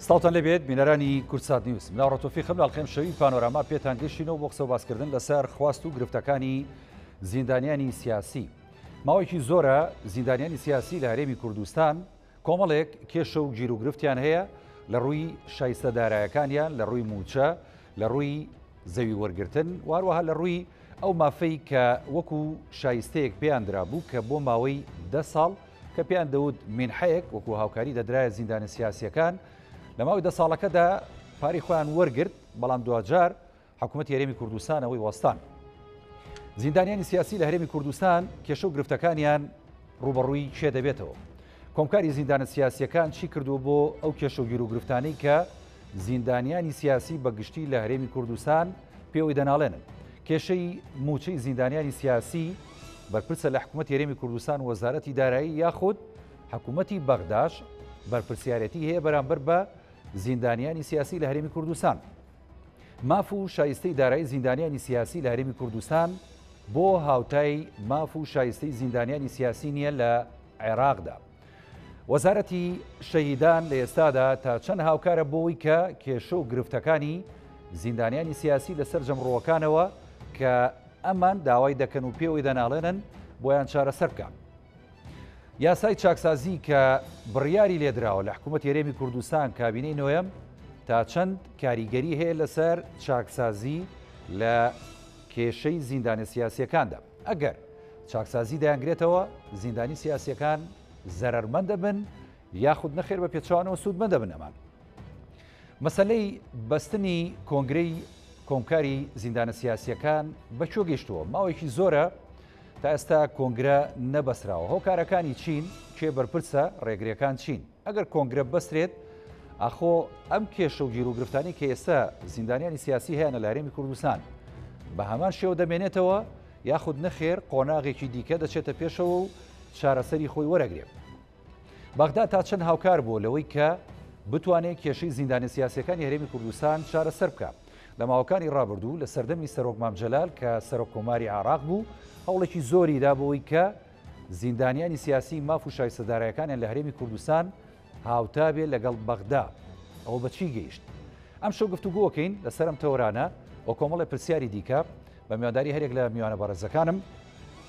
سڵتان لەبێت بینەرانی کورسات نیوز ناڕۆتۆفی خەم لاڵخێم شەوی پانۆراما پێتان گەشتینەوە بۆ قسە باسکردن لەسەر خواست و گرفتەکانی زیندانیانی سیاسی. ماوەیەکی زۆرە زیندانیانی سیاسی لە هەرێمی کوردستان کۆمەڵێک کێشە و گیر و گرفتیان هەیە لە ڕووی شایستەدارایەکانیان، لە ڕووی موچە، لە ڕووی زەوی وەرگرتن، واروەها لە ڕووی ئەو مافەی کە وەکو شایستەیەک پێیان درابوو کە بۆ ماوەی 10 ساڵ کە پێیان دەوت مینحەیەک وەکو هاوکاری دەدرایە زیندانە سیاسیەکان لە ماوەی 10 ساڵەکەدا پاری خۆیان وەرگرت، بەڵام دوجار حکوومەتی هەرێمی کوردستانەوەی وەستان. زیندانیانی سیاسی لە هەرێمی کوردستان کێشە و گرفتەکانیان ڕوبەڕووی چێ دەبێتەوە. کۆمکاری زیندانە سیاسیەکان چی کردووە بۆ ئەو کێشە و گیر و گرفتانەی کە زیندانیانی سیاسی بەگشتی لە هەرێمی کوردستان پێوەی دەناڵێنن. کێشەی موچەی زیندانیانی سیاسی بەرپرسە لە حکوومەتی هەرێمی کوردستان و وەزارەتی دارایی یاخود حکوومەتی بەغداش بەرپرسیارەتی هەیە بەرامبەر بە زیندانیانی سیاسی لە هەرێمی کوردستان. ماف و شایستەی دارایی زیندانیانی سیاسی لە هەرێمی کوردستان بۆ هاوتای ماف و شایستەی زیندانیانی سیاسی نییە لە عێراقدا. وەزارەتی شەهیدان لە ئێستادا تا چەند هاوکارە بۆەوەی کە کێشە و گرفتەکانی زیندانیانی سیاسی لەسەر جەمڕۆوەکانەوە کە ئەمان داوای دەکەن و پێوەی دەناڵێنن بۆیان چارەسەر بکەن. یاسای چاکسازی کە بڕیاری لێدراوە لە حکوومەتی هەرێمی کوردستان کابینەی نوێم تا چەند کاریگەری هەیە لەسەر چاکسازی لە کێشەی زیندانە سیاسیەکاندا. ئەگەر چاکسازی دەیانگرێتەوە زیندانی سیاسیەکان زەرەرمەندە بن یاخود نەخێر بە پێچوانەوە سوودمەندە بن. ئەمان مەسەلەی بەستنی کۆنگرەی کۆمکاری زیندانە سیاسیەکان بەکوێ گەیشتووە. ماوەیەکی زۆرە تا ئێستا کۆنگرە نەبەسراوە. هۆکارەکانی چین کێ بەرپرسە ڕێگریەکان چین. ئەگەر کۆنگرە بەسترێت ئاخۆ ئەم کێشە و گیر و گرفتانی کە ئێستا زیندانیانی سیاسی هەیە لە هەرێمی کوردستان بە هەمان شێوە دەمێنێتەوە یاخود نەخێر قۆناغێکی دیکە دەچێتە پێشەوە و چارەسەری خۆی وەرەگرێت. بەغدا تا چەند هاوکار بوو لەوەی کە بتوانێت کێشەی زیندانە سیاسیەکانی هەرێمی کوردستان چارەسەر بکات. لە ماوەکانی ڕابردوو لە سەردەمی سەرۆک مام جەلال کە سەرۆک کۆماری عێراق بوو هەوڵێکی زۆری دا بۆەوەی کە زیندانیانی سیاسی ماف و شایستەدارایەکانیان لە هەرێمی کوردستان هاوتا بێت لەگەڵ بەغدا. ئەوە بەچی گەیشت؟ ئەم شەو گفتوگۆکەین لەسەر ئەم تەوەرانە بۆ کۆمەڵی پرسیاری دیکە بە میوانداری هەرێک لە میوانە بەڕێزەکانم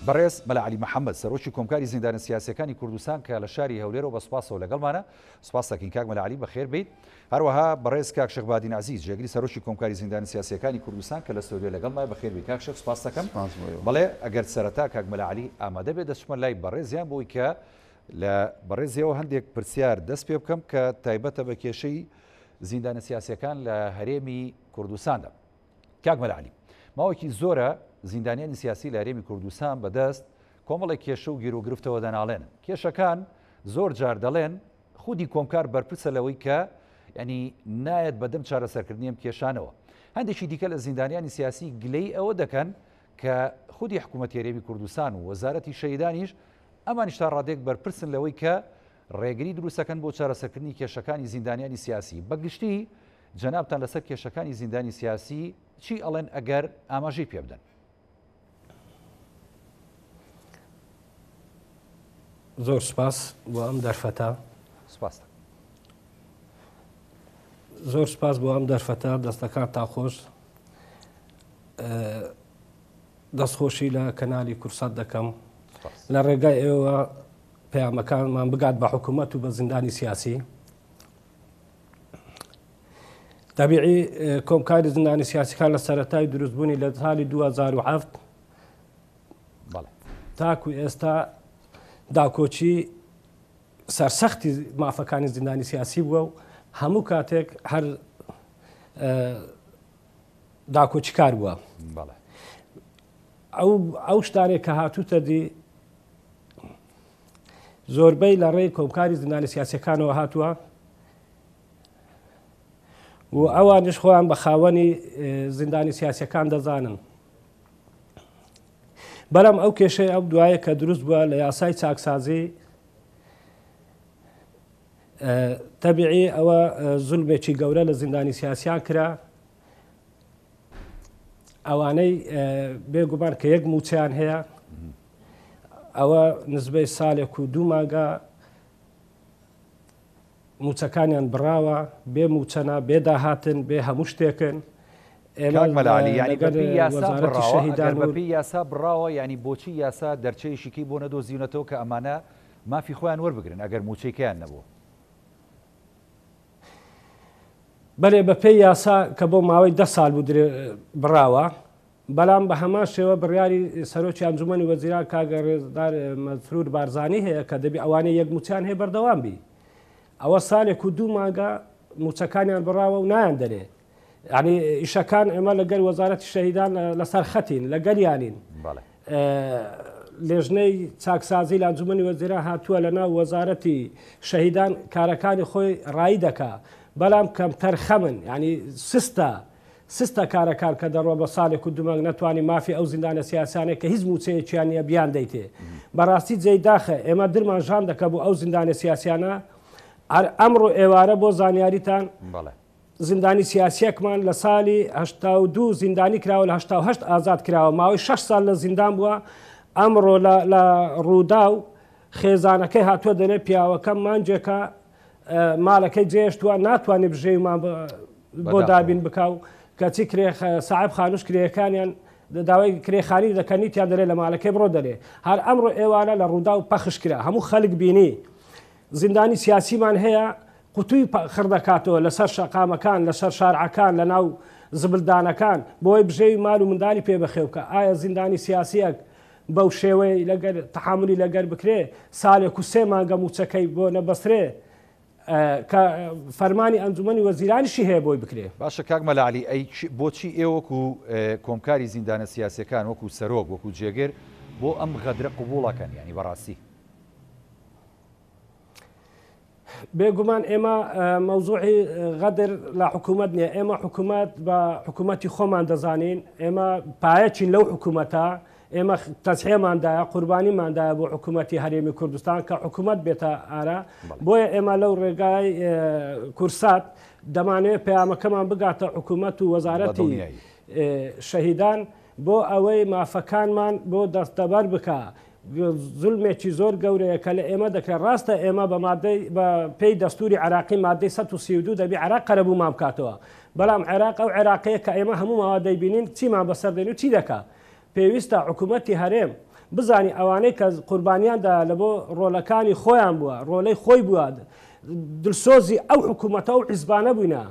بەڕێز مەلا عەلی محەممەد سەرۆکی کۆمکاری زیندانە سیاسیەکانی کوردستان کە لە شاری هەولێرەوە بە سوپاسەوە لەگەڵمانە. سوپاس دەکەین کاک مەلا عەلی بەخێر بیت. هەروەها بەڕێز کاک شێخ بادین عەزیز جێگری سەرۆکی کۆمکاری زیندانە سیاسیەکانی کوردستان کە لە سەودێ لەگەڵمای بەخێر بیت. کاک شێخ سوپاس دەکەم. بەڵێ ئەگەر سەرەتا کاک مەلا عەلی ئامادە بێت دەچمە لای بەڕێزیان بۆی کە لە بەڕێزیەوە هەندێک پرسیار دەست پێ بکەم کە تایبەتە بە کێشەی زیندانە سیاسیەکان لە هەرێمی کوردستاندا. کاک مەلا عەلی ماوەیەکی زۆرە زیندانیانی سیاسی لە هەرێمی کوردستان بەدەست کۆمەڵێک کێشە و گیر و گرفتەوە دەناڵێنن. کێشەکان زۆر جار دەڵێن خودی کۆمکار بەرپرسە لەوەی کە ینی نایەت بەدەم چارەسەرکردنی ئەم کێشانەوە. هەندێکی دیکە لە زیندانیانی سیاسی گلەی ئەوە دەکەن کە خودی حکوومەتی هەرێمی کوردستان و وەزارەتی شەهیدانیش ئەمانیش تا ڕادێک بەرپرسن لەوەی کە ڕێگری دروستەکەن بۆ چارەسەرکردنی کێشەکانی زیندانیانی سیاسی. بەگشتی جەنابتان لەسەر کێشەکانی زیندانی سیاسی چی ئەڵێن ئەگەر ئاماژەی پێ بدەن؟ زۆر سپاس بۆ ئەم دەرفەتە. سپاس. زۆر سپاس بۆ ئەم دەرفەتە دەستەکان تا خۆش دەستخۆشی لە کەنالی کورسات دەکەم لە ڕێگای ئێوە پەیامەکانمان بگات بە حکوومەت و بە زیندانی سیاسی. تەبیعی کۆمکاری زیندانی سیاسیەکان لە سەرەتای دروستبوونی لە ساڵی 2007 تاکو ئێستا داکۆچی سەرسەختی مافەکانی زیندانی سیاسی بووە و هەموو کاتێک هەر داکۆچی کار بووە. ئەو شتارێک کە هاتووتە دی زۆربەی لە ڕێی کۆمکاری زیندانی سیاسیەکانەوە هاتووە و ئەوانش خۆیان بە خاوەنی زیندانی سیاسیەکان دەزانن. بەڵام ئەو کێشەی ئەو دوایە کە دروست بووە لە یاسای چاکسازی تەبیعی ئەوە زولمێکی گەورە لە زیندانی سیاسیان کرا. ئەوانەی بێگومان کە یەک موچیان هەیە ئەوە نزبەی ساڵێک و 2 مانگە موچەکانیان بڕاوە بێ موچەنە بێ داهاتن بێ هەموو شتێکن مەلالی ینی بەپی یاسا بڕاوە ینی بۆچی یاسا دەرچەیەشیکی بۆ نەدۆزیونەتەوە کە ئەمانە مافی خۆیان وەربگرن ئەگەر موچەیەکیان نەبوو بەێ بەپی یاسا کە بۆ ماوەی 10 ساڵ بوو بڕاوە بەڵام بە هەمان شێوە بڕیاری سەرۆکی ئەنجومەنی وەزیران کاگەڕێزدار مەفرور بارزانانی هەیە کە دەبی ئەوانەی یەک موچیان هەیە بەردەوام بی ئەوە ساڵێک و 2 مانگە موچەکانیان بڕاوە و نایان دەرێ ینی ئیشەکان ئێمە لەگەر وەزارەتی شەهیدان لەسەر خەتین لەگەریانین لێژنەی چاکسازی لە ئەنجومەنی وەزیران هاتووە لەناو وەزارەتی شەهیدان کارەکانی خۆی ڕایی دەکا بەڵام کەمتەر خەمن ینی سستە کارەکان کە دەڕۆ بە ساڵێک و 2 مانگ نەتوانانی مافی ئەو زیندانە سیاسانێک کە هیچ موچەیەکیان نیە بیان دەیتێ بەڕاستی جێداخە ئێمە درمان ژان دەکە بۆ ئەو زیندانە سیاسیانە ئەمڕۆ ئێوارە بۆ زانیاریتان زیندانی سیاسیەکمان لە ساڵی 82 زیندانی کراوە لە 88 ئازاد کراوە ماوەی 6 ساڵ لە زیندان بووە ئەمڕۆ لە ڕوودا و خێزانەکەی هاتووە دەرێ پیاوەکەم مانجێکە ماڵەکەی جێشتووە ناتوانێت بژێمان بۆ دابین بکاو کەچی ساحب خانوش کرێەکانیان داوای کرێخانی دەکەنیتیان دەرێ لە ماڵەکەی بڕۆ دەرێ هەر ئەمڕۆ ئێوانە لە ڕوودا و پەخش کرا هەموو خەڵک بینی زیندانی سیاسیمان هەیە قوتووی خردەکاتەوە لەسەر شەقامەکان لەسەر شارعەکان لە ناو زبلدانەکان بۆی بژێوی مال و مندانی پێ بەخێوکە ئایا زیندانی سیاسیەک بەو شێوەی لەگەر تەحاملی لەگەر بکرێ ساڵێک و 3 مانگە موچەکەی بۆ نەبەسترێ کە فەرمانی ئەنجومەنی وەزیرانیشی هەیە بۆی بکرێ باشە کاک مەلاعلی ئەی بۆچی ئێوەکو کۆمکاری زیندانە سیاسەکان وەکو سەرۆک وەکو جێگەر بۆ ئەم غەدرە قوبوڵەکەن ینی بەڕاستی بێگومان ئێمە مەوزوعی غەدر لە حکوومەت نییە ئێمە حکوومەت بە حکوومەتی خۆمان دەزانین ئێمە پایەچین لەو حکوومەتە ئێمە تەسحێماندایە قوربانیماندایە بۆ حکوومەتی هەرێمی کوردستان کە حکوومەت بێتە ئارا بۆیە ئێمە لەو ڕێگای کورسات دەمانوێت پەیامەکەمان بگاتە حکوومەت و وەزارەتی شەهیدان بۆ ئەوەی مافەکانمان بۆ دەستەبەر بکە زولمێکی زۆر گەورەیە کە لە ئێمە دەکرێت ڕاستە ئێمە بە پێی دەستوری عراقی مادەی 132 دەبی عراق قەرەبوومان بکاتەوە بەڵام عێراق ئەو عێراقەیە کە ئێمە هەموو ماوە دەیبینین چیمان بەسەردێن و چی دەکا پێویستە حکوومەتی هەرێم بزانی ئەوانەی کە قوربانیاندا لە بۆ ڕۆلەکانی خۆیان بووە ڕۆلەی خۆی بووە دلسۆزی ئەو حکوومەتە و حیزبانە بووینە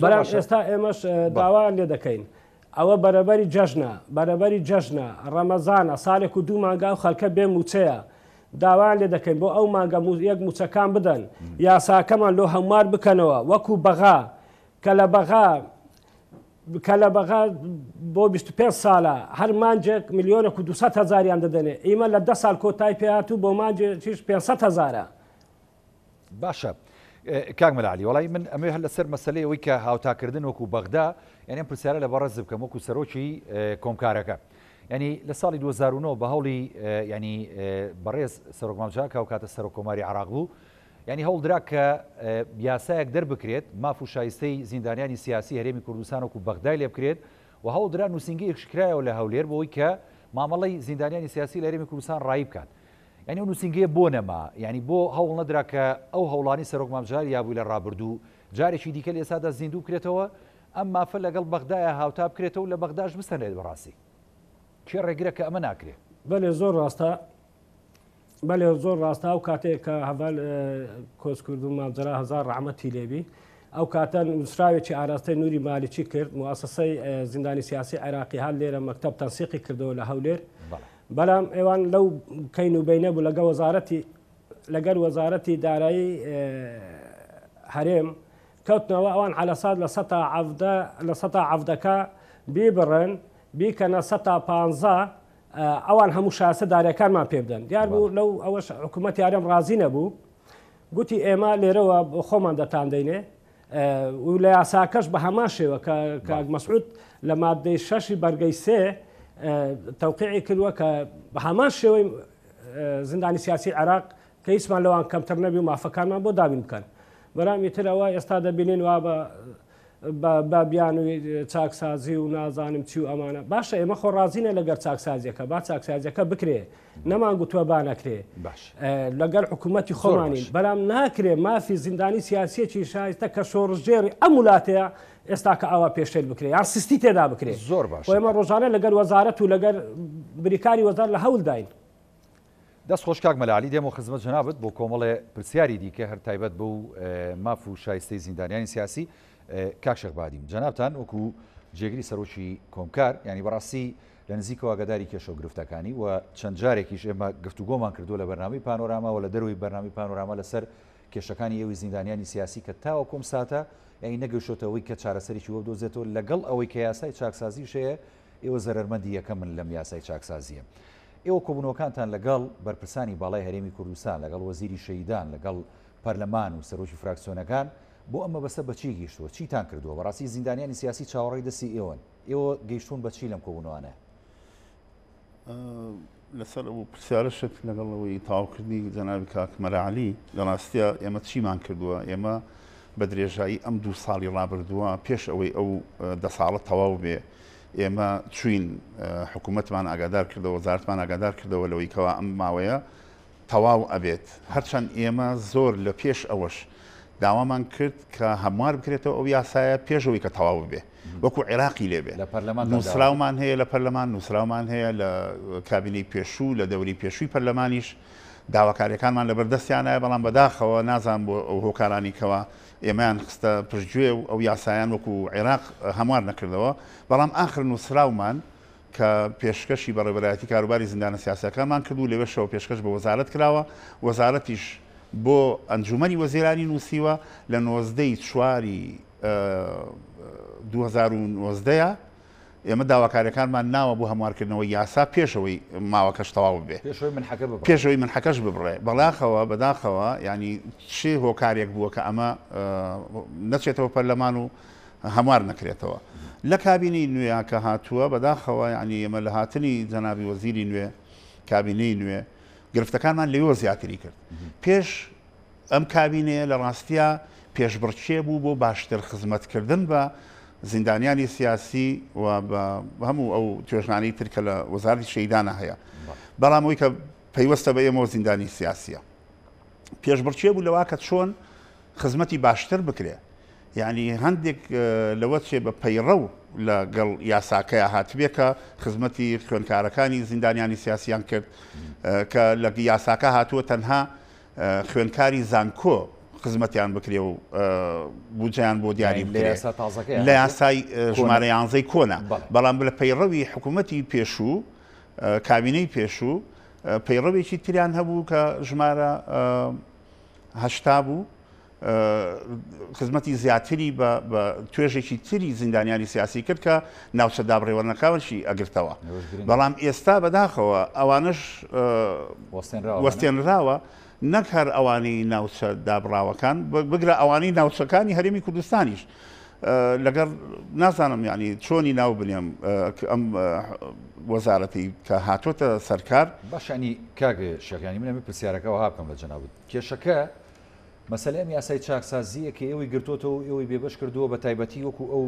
بەڵام ئێستا ئێمەش داوایان لێ دەکەین ئەوە بەرەبەری جەژنە ڕەمەزانە ساڵێک و 2 مانگا و خەڵکە بێ موچەیە داوایان لێ دەکەین بۆ ئەو مانگە یەک موچەکان بدەن یاساکەمان لۆ هەموار بکەنەوە وەکو بەغا کە لە بەغا بۆ 25 ساڵە هەر مانجێک 1,200,000 دەدەنێ ئیمە لە 10 ساڵ کۆتای پێهاتوو بۆ مانجێکیش 500,000 باشە کاک مەلاعلی وڵی من ئەمێ هەر لەسەر مەسلەی ئەوەی کە هاوتاکردن وەکو بەغدا یعنی پرسیارە لە بەڕێز بکەم وەکو سەرۆکی کۆمکارەکە ینی لە ساڵی 2009 بە هەوڵی ینی بەڕێز سەرۆکمامجاکە و کاتە سەرۆک کۆماری عراق بوو ینی هەوڵدرا کە یاسایەک دەربکرێت ماف و شایستەی زیندانیانی سیاسی هەرێمی کوردستان وەکو بەغدای لێ بکرێت و هەوڵدرا نووسنگی شکرایەوە لە هەولێر بۆی کە مامەڵی زیندانیانی سیاسی لە هەرێمی کوردستان ڕایی بکات ینی ئەو نووسنگەیە بۆ نەما ینی بۆ هەوڵ نەدرا کە ئەو هەوڵانی سەرۆک مامجار یابووی لە ڕابردوو جارێکی دیکە لە ئێستادا زیندوو بکرێتەوە ئەم مافە لەگەڵ بەغدایە هاوتا بکرێتەوە لە بەغداش بستەنێت بەڕاستی کێ ڕێگرە کە ئەمە ناکرێت بەێ زۆر ڕاستە ئەو کاتێک کە هەڤال کۆچکرد و مامجرا هەزار ڕەحمەتی لێبی ئەو کاتە نووسراوێکی ئاراستەی نوری مالیکی کرد مواسسەی زیندانی سیاسی عێراقی هەر لێرە مەکتەب تەنسیقی کردەوە لە هەولێر بەڵام ئێوان لەو کەین و بینە بوو لەگەر وەزارەتی دارایی هەرێم کەوتنەوە ئەوان حەلەسات لە 100 بیبڕن بیکەنە 115 ئەوان هەموو شاسە دارەکانمان پێ بدەن دیار بوو لەو ئەوەش حکوومەتی هەرێم ڕازی نەبوو گوتی ئێمە لێرەوە خۆمان دەتاندەینێ و لە یاساکەش بە هەمان شێوە کە مەسعود لە مادەی 6 بەرگەی 3 تەوقیعی کردووە کە بە هەمان شێوەی زیندانی سیاسی عێراق کە هیچمان لەوان کەمتر نەبی و مافەکانمان بۆ دابین بکەن بەڵام ئیتر ئەوە ئێستا دەبینین وا بە بە بیانوی چاکسازی و نازانم چی و ئەمانە باشە ئێمە خۆڕازینە لەگەر چاکسازیەکە با چاکسازیەکە بکرێ نەمان گوتووە با نەکرێ لەگەر حکوومەتی خۆمانین بەڵام ناکرێ مافی زیندانی سیاسیەکی شایستە کە شۆڕژێری ئەم وڵاتەیە ئێستا کە ئاوا پێشێل بکرێ یان سستی تێدا بکرێت زۆر باش ئێمە ڕۆژانە لەگەر وەزارەت و لەگەر بریکاری وەزار لە هەوڵداین دەست خۆش کاک مەلاعالی دێمە خزمەت جەنابەت بۆ کۆمەڵێ پرسیاری دیکە هەر تایبەت بەو ماف و شایستەی زیندانیانی سیاسی کاک شێخبادیم جەنابتان وەکو جێگری سەرۆکی کۆمکار ینی بەڕاستی لە نزیکەوە ئاگاداری کێشە و گرفتەکانی و چەند جارێکیش ئێمە گفتوگۆمان کردو لە بەرنامەی پانۆراما و لە دەروی بەرنامی پانۆراما لەسەر کێشەکانی ئێوەی زیندانیانی سیاسی کە تاوە کۆم ساتە یعنی نەگەشتەوەی کە چارەسەرێکی وەدۆزێتەوە لەگەڵ ئەوەی کە یاسای چاکسازیشەیە ئێوە زەرمەندی یەکە من لەم یاسای چاکسازیە ئێوە کۆبوونەوەکانتان لەگەڵ بەرپرسانی باڵای هەرێمی کوردستان لەگەڵ وەزیری شەیدان لەگەڵ پەرلەمان و سەرۆکی فراکسیۆنەکان بۆ ئەمە بەسە بەچی گەیشتووە چیتان کردووە بەڕاستی زیندانیانی سیاسی چاوەڕێی دەستی ئێوەن ئێوە گەیشتون بەچی لەم کۆبوونەوانە لەسەر ئەو پرسیارەشت لەگەڵەوەی تاوکردنی جەنابی کاک مەلاعالی لە ڕاستیە ئێمە چیمان کردووە ئێمە بە درێژایی ئەم 2 ساڵی ڕابردووە پێش ئەوەی ئەو 10 ساڵە تەواو بێ ئێمە چوین حکوومەتمان ئاگادار کردەوە وەزارەتمان ئاگادار کردەوە لەوەی کەوا ئەم ماوەیە تەواو ئەبێت هەرچەند ئێمە زۆر لە پێش ئەوەش داوامان کرد کە هەموار بکرێتەوە ئەو یاسایە پێشەوەی کە تەواو بێ وەکو عێراقی لێبێ نووسراومان هەیە لە پەرلەمان نووسراومان هەیە لە کابینەی پێشوو لە دەوری پێشووی پەرلەمانیش داواکاریەکانمان لە بەردەستیانایە بەڵام بەداخەوە نازان بۆ ئەو هۆکارانی کەەوە ئێمەیان خستە پشتگوێ و ئەو یاسایان وەکو عێراق هەموار نەکردەوە بەڵام ئاخر نووسراومان کە پێشکەشی بەڕێوەبەرایەتی کاروباری زیندانە سیاسەکانمان کردو لەوێشەوە پێشکەش بە وەزارەت کراوە وەزارەتیش بۆ ئەنجومەنی وەزیرانی نووسیوە لە 19 چواری 2019 ئێمە داواکاریەکانمان ناوە بۆ هەموارکردنەوەی یاسا پێشەوەی ماوەکەش تەواو بێ پێشەوەی من حەکەش ببڕێ بەڵاخەوە بەداخەوە ینی چێ هۆکارێک بووە کە ئەمە نەچێتەوە پەرلەمان و هەموار نەکرێتەوە لە کابینەی نوێ کە هاتووە بەداخەوە ینی ئێمە لە هاتنی جەنابی وەزیری نوێ کابینەی نوێ گرفتەکانمان لەوێ زیاتری کرد پێش ئەم کابینەیە لە ڕاستیە پێشبڕچێ بوو بۆ باشتر خزمەتکردن بە زیندانیانی سیاسی و بە هەموو ئەو توێژنانەی ترکە لە وەزارەتی شەیدانە هەیە بەڵام ئەوەی کە پەیوەستە بە ئێمەوە زیندانی سیاسیە پێشبڕچێ بوو لەوا کە چۆن خزمەتی باشتر بکرێ یعنی هەندێک لەوە چێ بە پەیڕە و لەگەڵ یاساکەیە هاتبێ کە خزمەتی خوێندکارەکانی زیندانیانی سیاسیان کرد کە لە یاساکە هاتووە تەنها خوێندکاری زانکۆ خزمەتیان بکرێ و بودجیان بۆ دیاری بکرێ لە یاسای ژمارە 11 کۆنا بەڵام لە پەیڕەوی حکوومەتی پێشوو کابینەی پێشوو پەیڕەوێکی تریان هەبوو کە ژمارە 80 بوو خزمەتی زیاتری بە توێژێکی تری زیندانیانی سیاسی کرد کە ناوچە دابڕێوەرنەکانشی ئەگرتەوە بەڵام ئێستا بەداخەوە ئەوانش وەستێنراوە نەک هەر ئەوانەی ناوچە دابڕاوەکان بگرە ئەوانەی ناوچەکانی هەرێمی کوردستانیش لەگەر نازانم ینی چۆنی ناو بنێم ئەم وەزارەتی کە هاتوۆتە سەرکار باشانی کاگە شەکانی منەمە پرسیارەکەەوە هاکەم لە جەنابەت کێشەکە مەسەلەم یاسای چاکسازیە کە ئێوەی گرتوۆتەوە ئێوەی بێبەش کردووە بە تایبەتی وەکو ئەو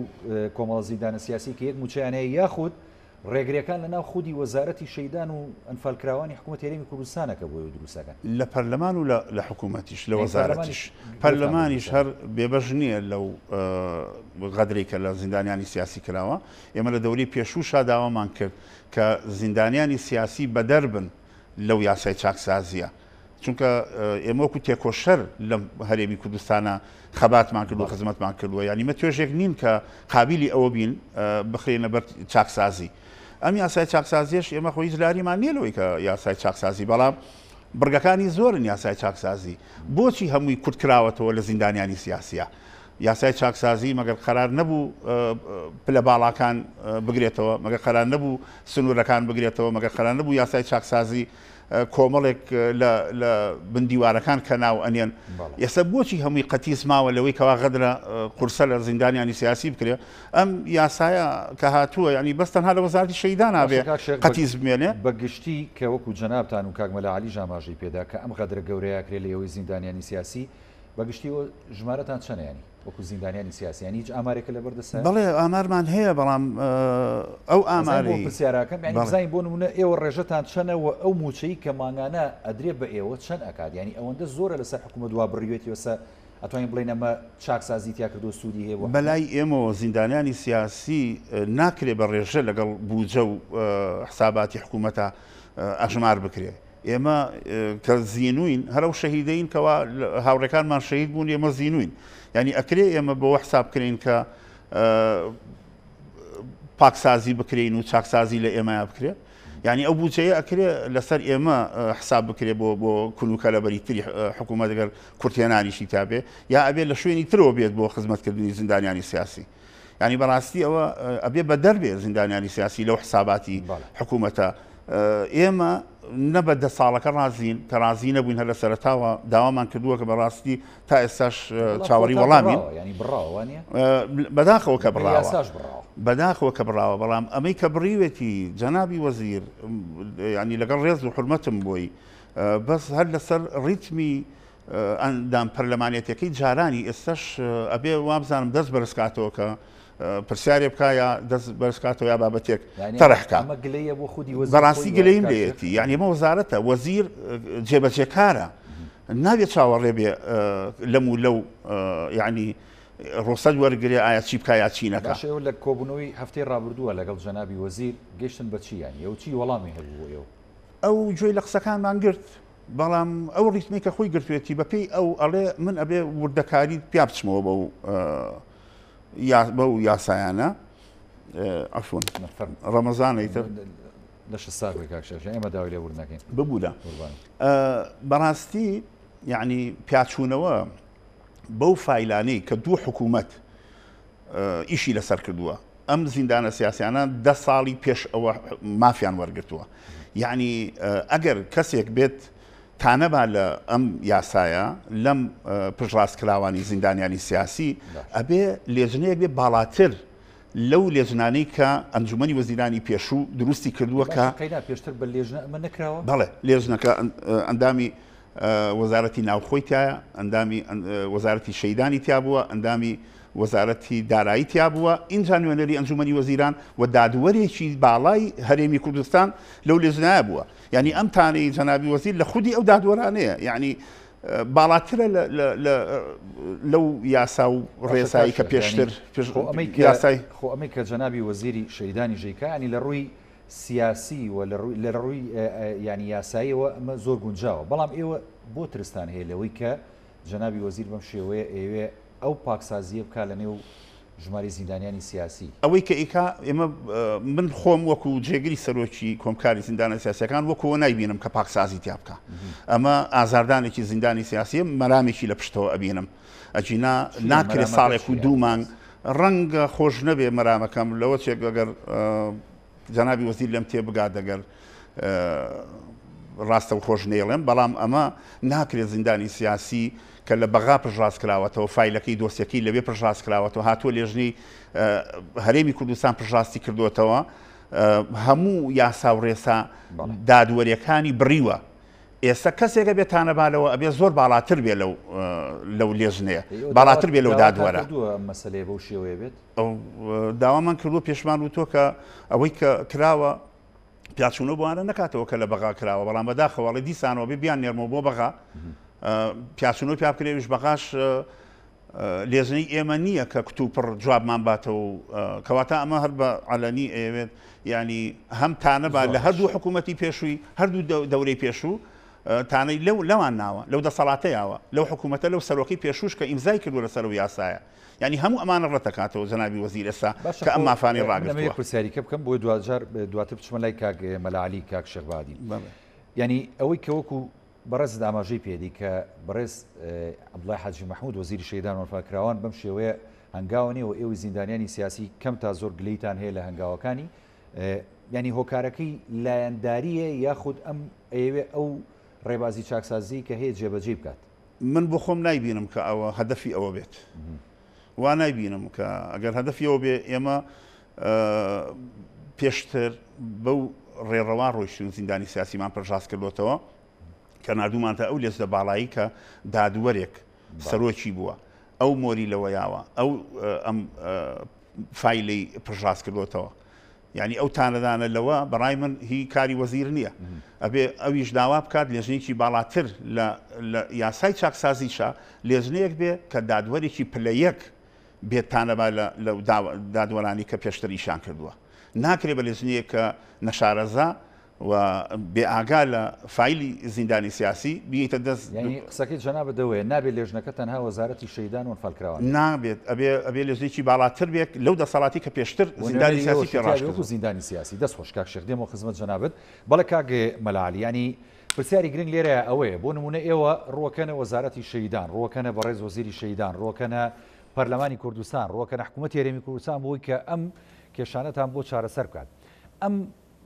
کۆمەڵە زیندانە سیاسی کە یەک موچیانەیە یاخود ڕێگریەکان لە ناو خودی وەزارەتی شەیدان و ئەنفالکراوانی حکوومەت هێرمی کوردستانەکە بۆ دروستەکان لە پەرلەمان و لە حکوومەتیش لە وەزارەتیش پەرلەمانیش هەر بێبەش نییە لەو غەدرێکە لە زیندانیانی سیاسی کراوە ئێمە لە دەوری پێشووشا داوامان کرد کە زیندانیانی سیاسی بەدەربن لەو یاسای چاکسازیە چونکە ئێمە وەکو تێکۆشەر لە هەرێمی کوردستانە خەباتمان کرد و خزمەتمان کردووە ینی مە توێژێک نین کە قابلی ئەوە بین بخرێنە بەر چاکسازی ئەم یاسای چاکسازیش ئێمە خۆی زلاریمان نییە لەوەی کە یاسای چاکسازی بەڵام بڕگەکانی زۆرن یاسای چاکسازی بۆچی هەمووی کورتکراوەتەوە لە زیندانیانی سیاسیە یاسای چاکسازی مەگەر قەرار نەبوو پلە باڵاکان بگرێتەوە مەگەر قەرار نەبوو سنوورەکان بگرێتەوە مەگەر قەرار نەبوو یاسای چاکسازی کۆمەڵێک لە بندیوارەکان کە ناو ئەنێن ئێستا بۆچی هەمووی قەتیس ماوە لەوەی کەوا غەدرە قورسە لە زیندانیانی سیاسی بکرێ ئەم یاسایە کە هاتووە ینی بەستەنها لە وەزارەتی شەیدان نابێ قەتیس بمێنێ بەگشتی کە وەکو جەنابتان و کاک مەلاعالی ژاماژەی پێدا کە ئەم غەدرە گەورەیە کرێ لە ئێوەی زیندانیانی سیاسی بەگشتی ژمارەتان چەنە ینی وەکو زیندانیانی سیاسیانی هیچ ئامارێکە لە بەردەسە بەڵێ ئامارمان هەیە بەڵام ئەو ئاماری پرسیارەکەم ینی بزانین بۆ نمونە ئێوە ڕێژەتان چەنەوە ئەو موچەی کە ماگانە ئەدرێ بە ئێوە چەند ئەکات ینی ئەوەندە زۆرە لەسەر حکوومەت وا بڕیوێتی وەسە ئەتوانین بڵێن ئەمە چاکسازی تیا کردو سوودی هەیە بەلای ئێمەوە زیندانیانی سیاسی ناکرێ بە ڕێژە لەگەڵ بوجە و حساباتی حکوومەتە ئەژمار بکرێ ئێمە کە زیینوین هەرو شەهیدەین کەوا هاوڕێکانمان شەهید بوون ئێمە زیینوین ینی ئەکرێ ئێمە بەوە حساب بکرین کە پاکسازی بکرین و چاکسازی لە ئێمە بکرێ ینی ئەو بوجەیە ئەکرێ لەسەر ئێمە حساب بکرێ بۆ کولوکە لە بەریتری حکوومەت دەگەر کورتێنانیشی تابێ یا ئەبێ لە شوێنی ترەوە بێت بۆ خزمەتکردنی زیندانیانی سیاسی ینی بەڕاستی ئەوە ئەبێ بە دەربێ زیندانیانی سیاسی لەو حساباتی حکوومەتە ئێمە نەبە دە ساڵەکە ڕازین کە ڕازی نەبووین هەر لە سەرتاوە داوامان کردووە کە بەڕاستی تا ئێستاش چاوەڕی وەڵامین بەداخەوە کە بڕاوە بەداخەوە کە بڕاوە بەڵام ئەمەی کە بڕیوێتی جەنابی وەزیر ینی لەگەڵ ڕێز و حرمەتم بۆی بەس هەر لەسەر ڕیتمی ئەندام پەرلەمانێتەکەی جارانی ئێستش ئەبێ وابزانم دەست بەرزکاتەوە کە پرسیارێ بکایە دەست بەرزکاتەوە یا بابەتێک تەڕحکە بەڕاستی گلەیم لێتی یعنی ئمە وەزارەتە وەزیر جێبەجێکارە نابێت چاوەڕێ بێ لەم و لەو یعنی ڕۆسەد وەرگێ ئایا چی بکایە چی نەکە لە کۆبوونەوەی هەفتەی ڕابردووە لەگەڵ جەنابی وەزیر گەشتن بە چی ینی ئەو چی وەڵامی هەبوو ئێوە ئەو گوێی لە قسەکانمان گرت بەڵام ئەو ڕیتمی کە خۆی گرتوێتی بەپێی ئەو ئەڵێ من ئەبێ وردەکاری پیا بچمەوە بەو یاسایانە ئەفۆن ڕەمەزانیتر لەش ساغی کاکشە ئێمە داوای لێ ورد نەکەین ببوودا بەڕاستی یعنی پیاچوونەوە بەو فایلانەی کە دوو حکوومەت ئیشی لەسەر کردووە ئەم زیندانە سیاسیانە 10 ساڵی پێش ئەوە مافیان وەرگرتووە یعنی ئەگەر کەسێک بێت تانەبا لە ئەم یاسایە لەم پشڕاستکراوانی زیندانیانی سیاسی ئەبێ لێژنەیەک بێ باڵاتر لەو لێژنانەی کە ئەنجومەنی وەزیرانی پێشوو دروستی کردووە کە پێشتر بە لێژنە ئەمە نەکراوە بەڵێ لێژنەکە ئەندامی وەزارەتی ناوخۆی تایە ئەندامی وەزارەتی شەیدانی تیا بووە ئەندامی وەزارەتی دارایی تیا بووە ئینجا نوێنەری ئەنجومەنی وەزیران و دادوەرێکی باڵای هەرێمی کوردستان لەو لێژنایە بووە یعنی ئەم تانەی جەنابی وەزیر لە خودی ئەو دادوەرانەیە یعنی باڵاترە لەو یاسا و ڕێسایی کە پێشتر یاسای خۆ ئەمەی کە جەنابی وەزیری شەیدانی ژێکا ینی لە ڕووی سیاسی و لە ڕووی ینی یاساییەوە ئەمە زۆر گونجاوە بەڵام ئێوە بۆ ترستان هەیە لەوەی کە جەنابی وەزیر بەم شێوەیە ئێوێ ئەو پاکسازیە بکە لە نێو ژماری زیندانیانی سیاسی ئەوەی کە ئیکا ئێمە من خۆم وەکو جێگری سەرۆکی کۆمکاری زیندانە سیاسەکان وەکووە نایبینم کە پاکسازی تیا بکە ئەمە ئازاردانێکی زیندانی سیاسی مەرامێکی لە پشتەوە ئەبینم ئەجینا ناکرێت ساڵێک و دوو مانگ ڕەنگە خۆش نەبێ مەرامەکەم لەوە چێک ئەگەر جەنابی وەزیر لەم تێبگات دەگەر ڕاستە و خۆش نێڵێم بەڵام ئەمە ناکرێت زیندانی سیاسی کە لە بەغا پژڕاست کراوەتەوە فیلەکەی دۆسیەکەی لەوێ پژڕاست کراوەتەوە هاتووە لێژنەی هەرێمی کوردستان پژڕاستی کردوێتەوە هەموو یاسا و ڕێسا دادوەریەکانی بڕیوە ئێستا کەسێکە بێتانەبالەوە ئەبێ زۆر باڵاتر بێ لەو لێژنەیە باڵاتر بێ لەو دادوەرە مەسلەیە بەو شێوەیە بێت داوامان کردووە پێشمان و تۆ کە ئەوەی کە کراوە پیاچوونە بۆوانە نکاتەوە کە لە بەغا کراوە بەڵام بەداخەوەڵی دیسانەوە بێ بیان نێرمەوە بۆ بەغا پیاچوونەوە پیا بکرێویش بەغاش لێژنەی ئێمە نییە کە کتوپڕ جوابمان باتەوە کەواتە ئەمە هەر بە عەلەنی ئەوێت ینی هەم تانەبا لە هەردوو حکوومەتی پێشووی هەردوو دەورەی پێشوو تانەی لەوان ناوە لەو دەسەڵاتەیەوە لەو حکوومەتە لەو سەرۆکی پێشوش کە ئیمزای کردووە لەسەر و یاسایە ینی هەموو ئەمانە ڕەتەکاتەوە جەنابی وەزیر ئێستا کە ئەم مافانی ڕاگرتووە پرسیاریکە بکەم بۆی دواتر بچمە لای کاک مەلاعەلی کاک شێخبادی ینی ئەوەی کە وەکو بەڕێز ئاماژەی پێدی کە بەڕێز عەبدوڵای حاجی مەحموود وەزیری شەیدان و وەفاکراوان بەم شێوەیە هەنگاوە و ئێوەی زیندانیانی سیاسی کەم تا زۆر گلەیتان هەیە لە هەنگاوەکانی ینی هۆکارەکەی لایەنداریە یاخود ئەم ئەوێ ئەو ڕێبازی چاکسازی کە هەیە جێبەجێ بکات من بۆ خۆم نایبینم کە ئەوە هەدەفی ئەوە بێت وا نایبینم کە ئەگەر هەدەفی ئەوە بێ ئێمە پێشتر بەو ڕێڕەوا ڕۆیشتن زیندانی سیاسیمان پەرژاست کردوتەوە کە نردومانتە ئەو لێزدە باڵایی کە دادوەرێک سەرۆکی بووە ئەو مۆری لەوەیاوە ئەو ئەم فایلی پژڕاست کردوتەوە یعنی ئەو تانەدانە لەوە بەڕای من هی کاری وەزیر نییە ئەبێ ئەویش داوا بکات لێژنێکی باڵاتر لە یاسای چاکسازیشە لێژنەیەک بێ کە دادوەرێکی پلە یەک بێتانەبا لە دادوەرانی کە پێشتریشان کردووە ناکرێت بە لێژنەیە کە نەشارەزا و بێئاگا لە فایلی زیندانی سیاسی بیتە دەست قسەکەی جەناب دەوێ نابێت لێژنەکە تەنها وەزارەتی شەیدان و فەلکراوە نابێت ئەبێ لێژنێکی باڵاتر بێت لەو دەسەڵاتی کە پێشتر زیندانی سیاسی پێڕاشکردو زیندانی سیاسی دەست خۆش کاک شێخ دێمەوە خزمەت جەنابەت بەڵێ کاک مەلاعەلی ینی پرسیاری گرنگ لێرەیە ئەوەیە بۆ نمونە ئێوە ڕوەکەنە وەزارەتی شەیدان ڕوەکەنە بەڕێز وەزیری شەیدان ڕوەکەنە پەرلەمانی کوردستان ڕوەکەنە حکوومەتی هەرێمی کوردستان بۆی کە ئەم کێشانەتان بۆ چارەسەر بکات ئەم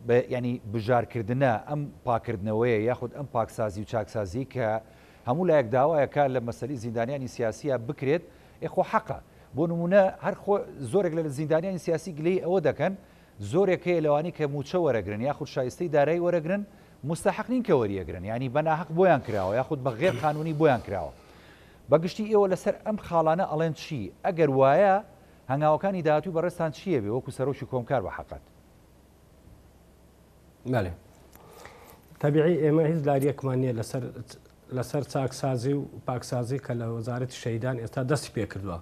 ینی بژارکردنە ئەم پاکردنەوەیە یاخود ئەم پاکسازی و چاکسازی کە هەموو لایەک داوایەکە لە مەسەلی زیندانیانی سیاسیە بکرێت ئێخۆ حەقە بۆ نمونە هەر زۆرێک لە زیندانیانی سیاسی گلەی ئەوە دەکەن زۆرێکەیە لەوانی کە موچە وەرەگرن یاخود شایستەی دارایی وەرەگرن مستحق نین کە وەریەگرن ینی بەناحق بۆیان کراوە یاخود بە غێر قانونی بۆیان کراوە بەگشتی ئێوە لەسەر ئەم خاڵانە ئەڵێن چی ئەگەر وایە هەنگاوەکانی داهاتوو بەڕێستان چییە بێ وەکو سەرۆکی کۆمکار بە حەقەت بەێ تەبیعی ئێمە هیچ لاریەکمان نییە لەسەر چاکسازی و پاکسازی کە لە وەزارەتی شەیدان ئێستا دەستی پێ کردووە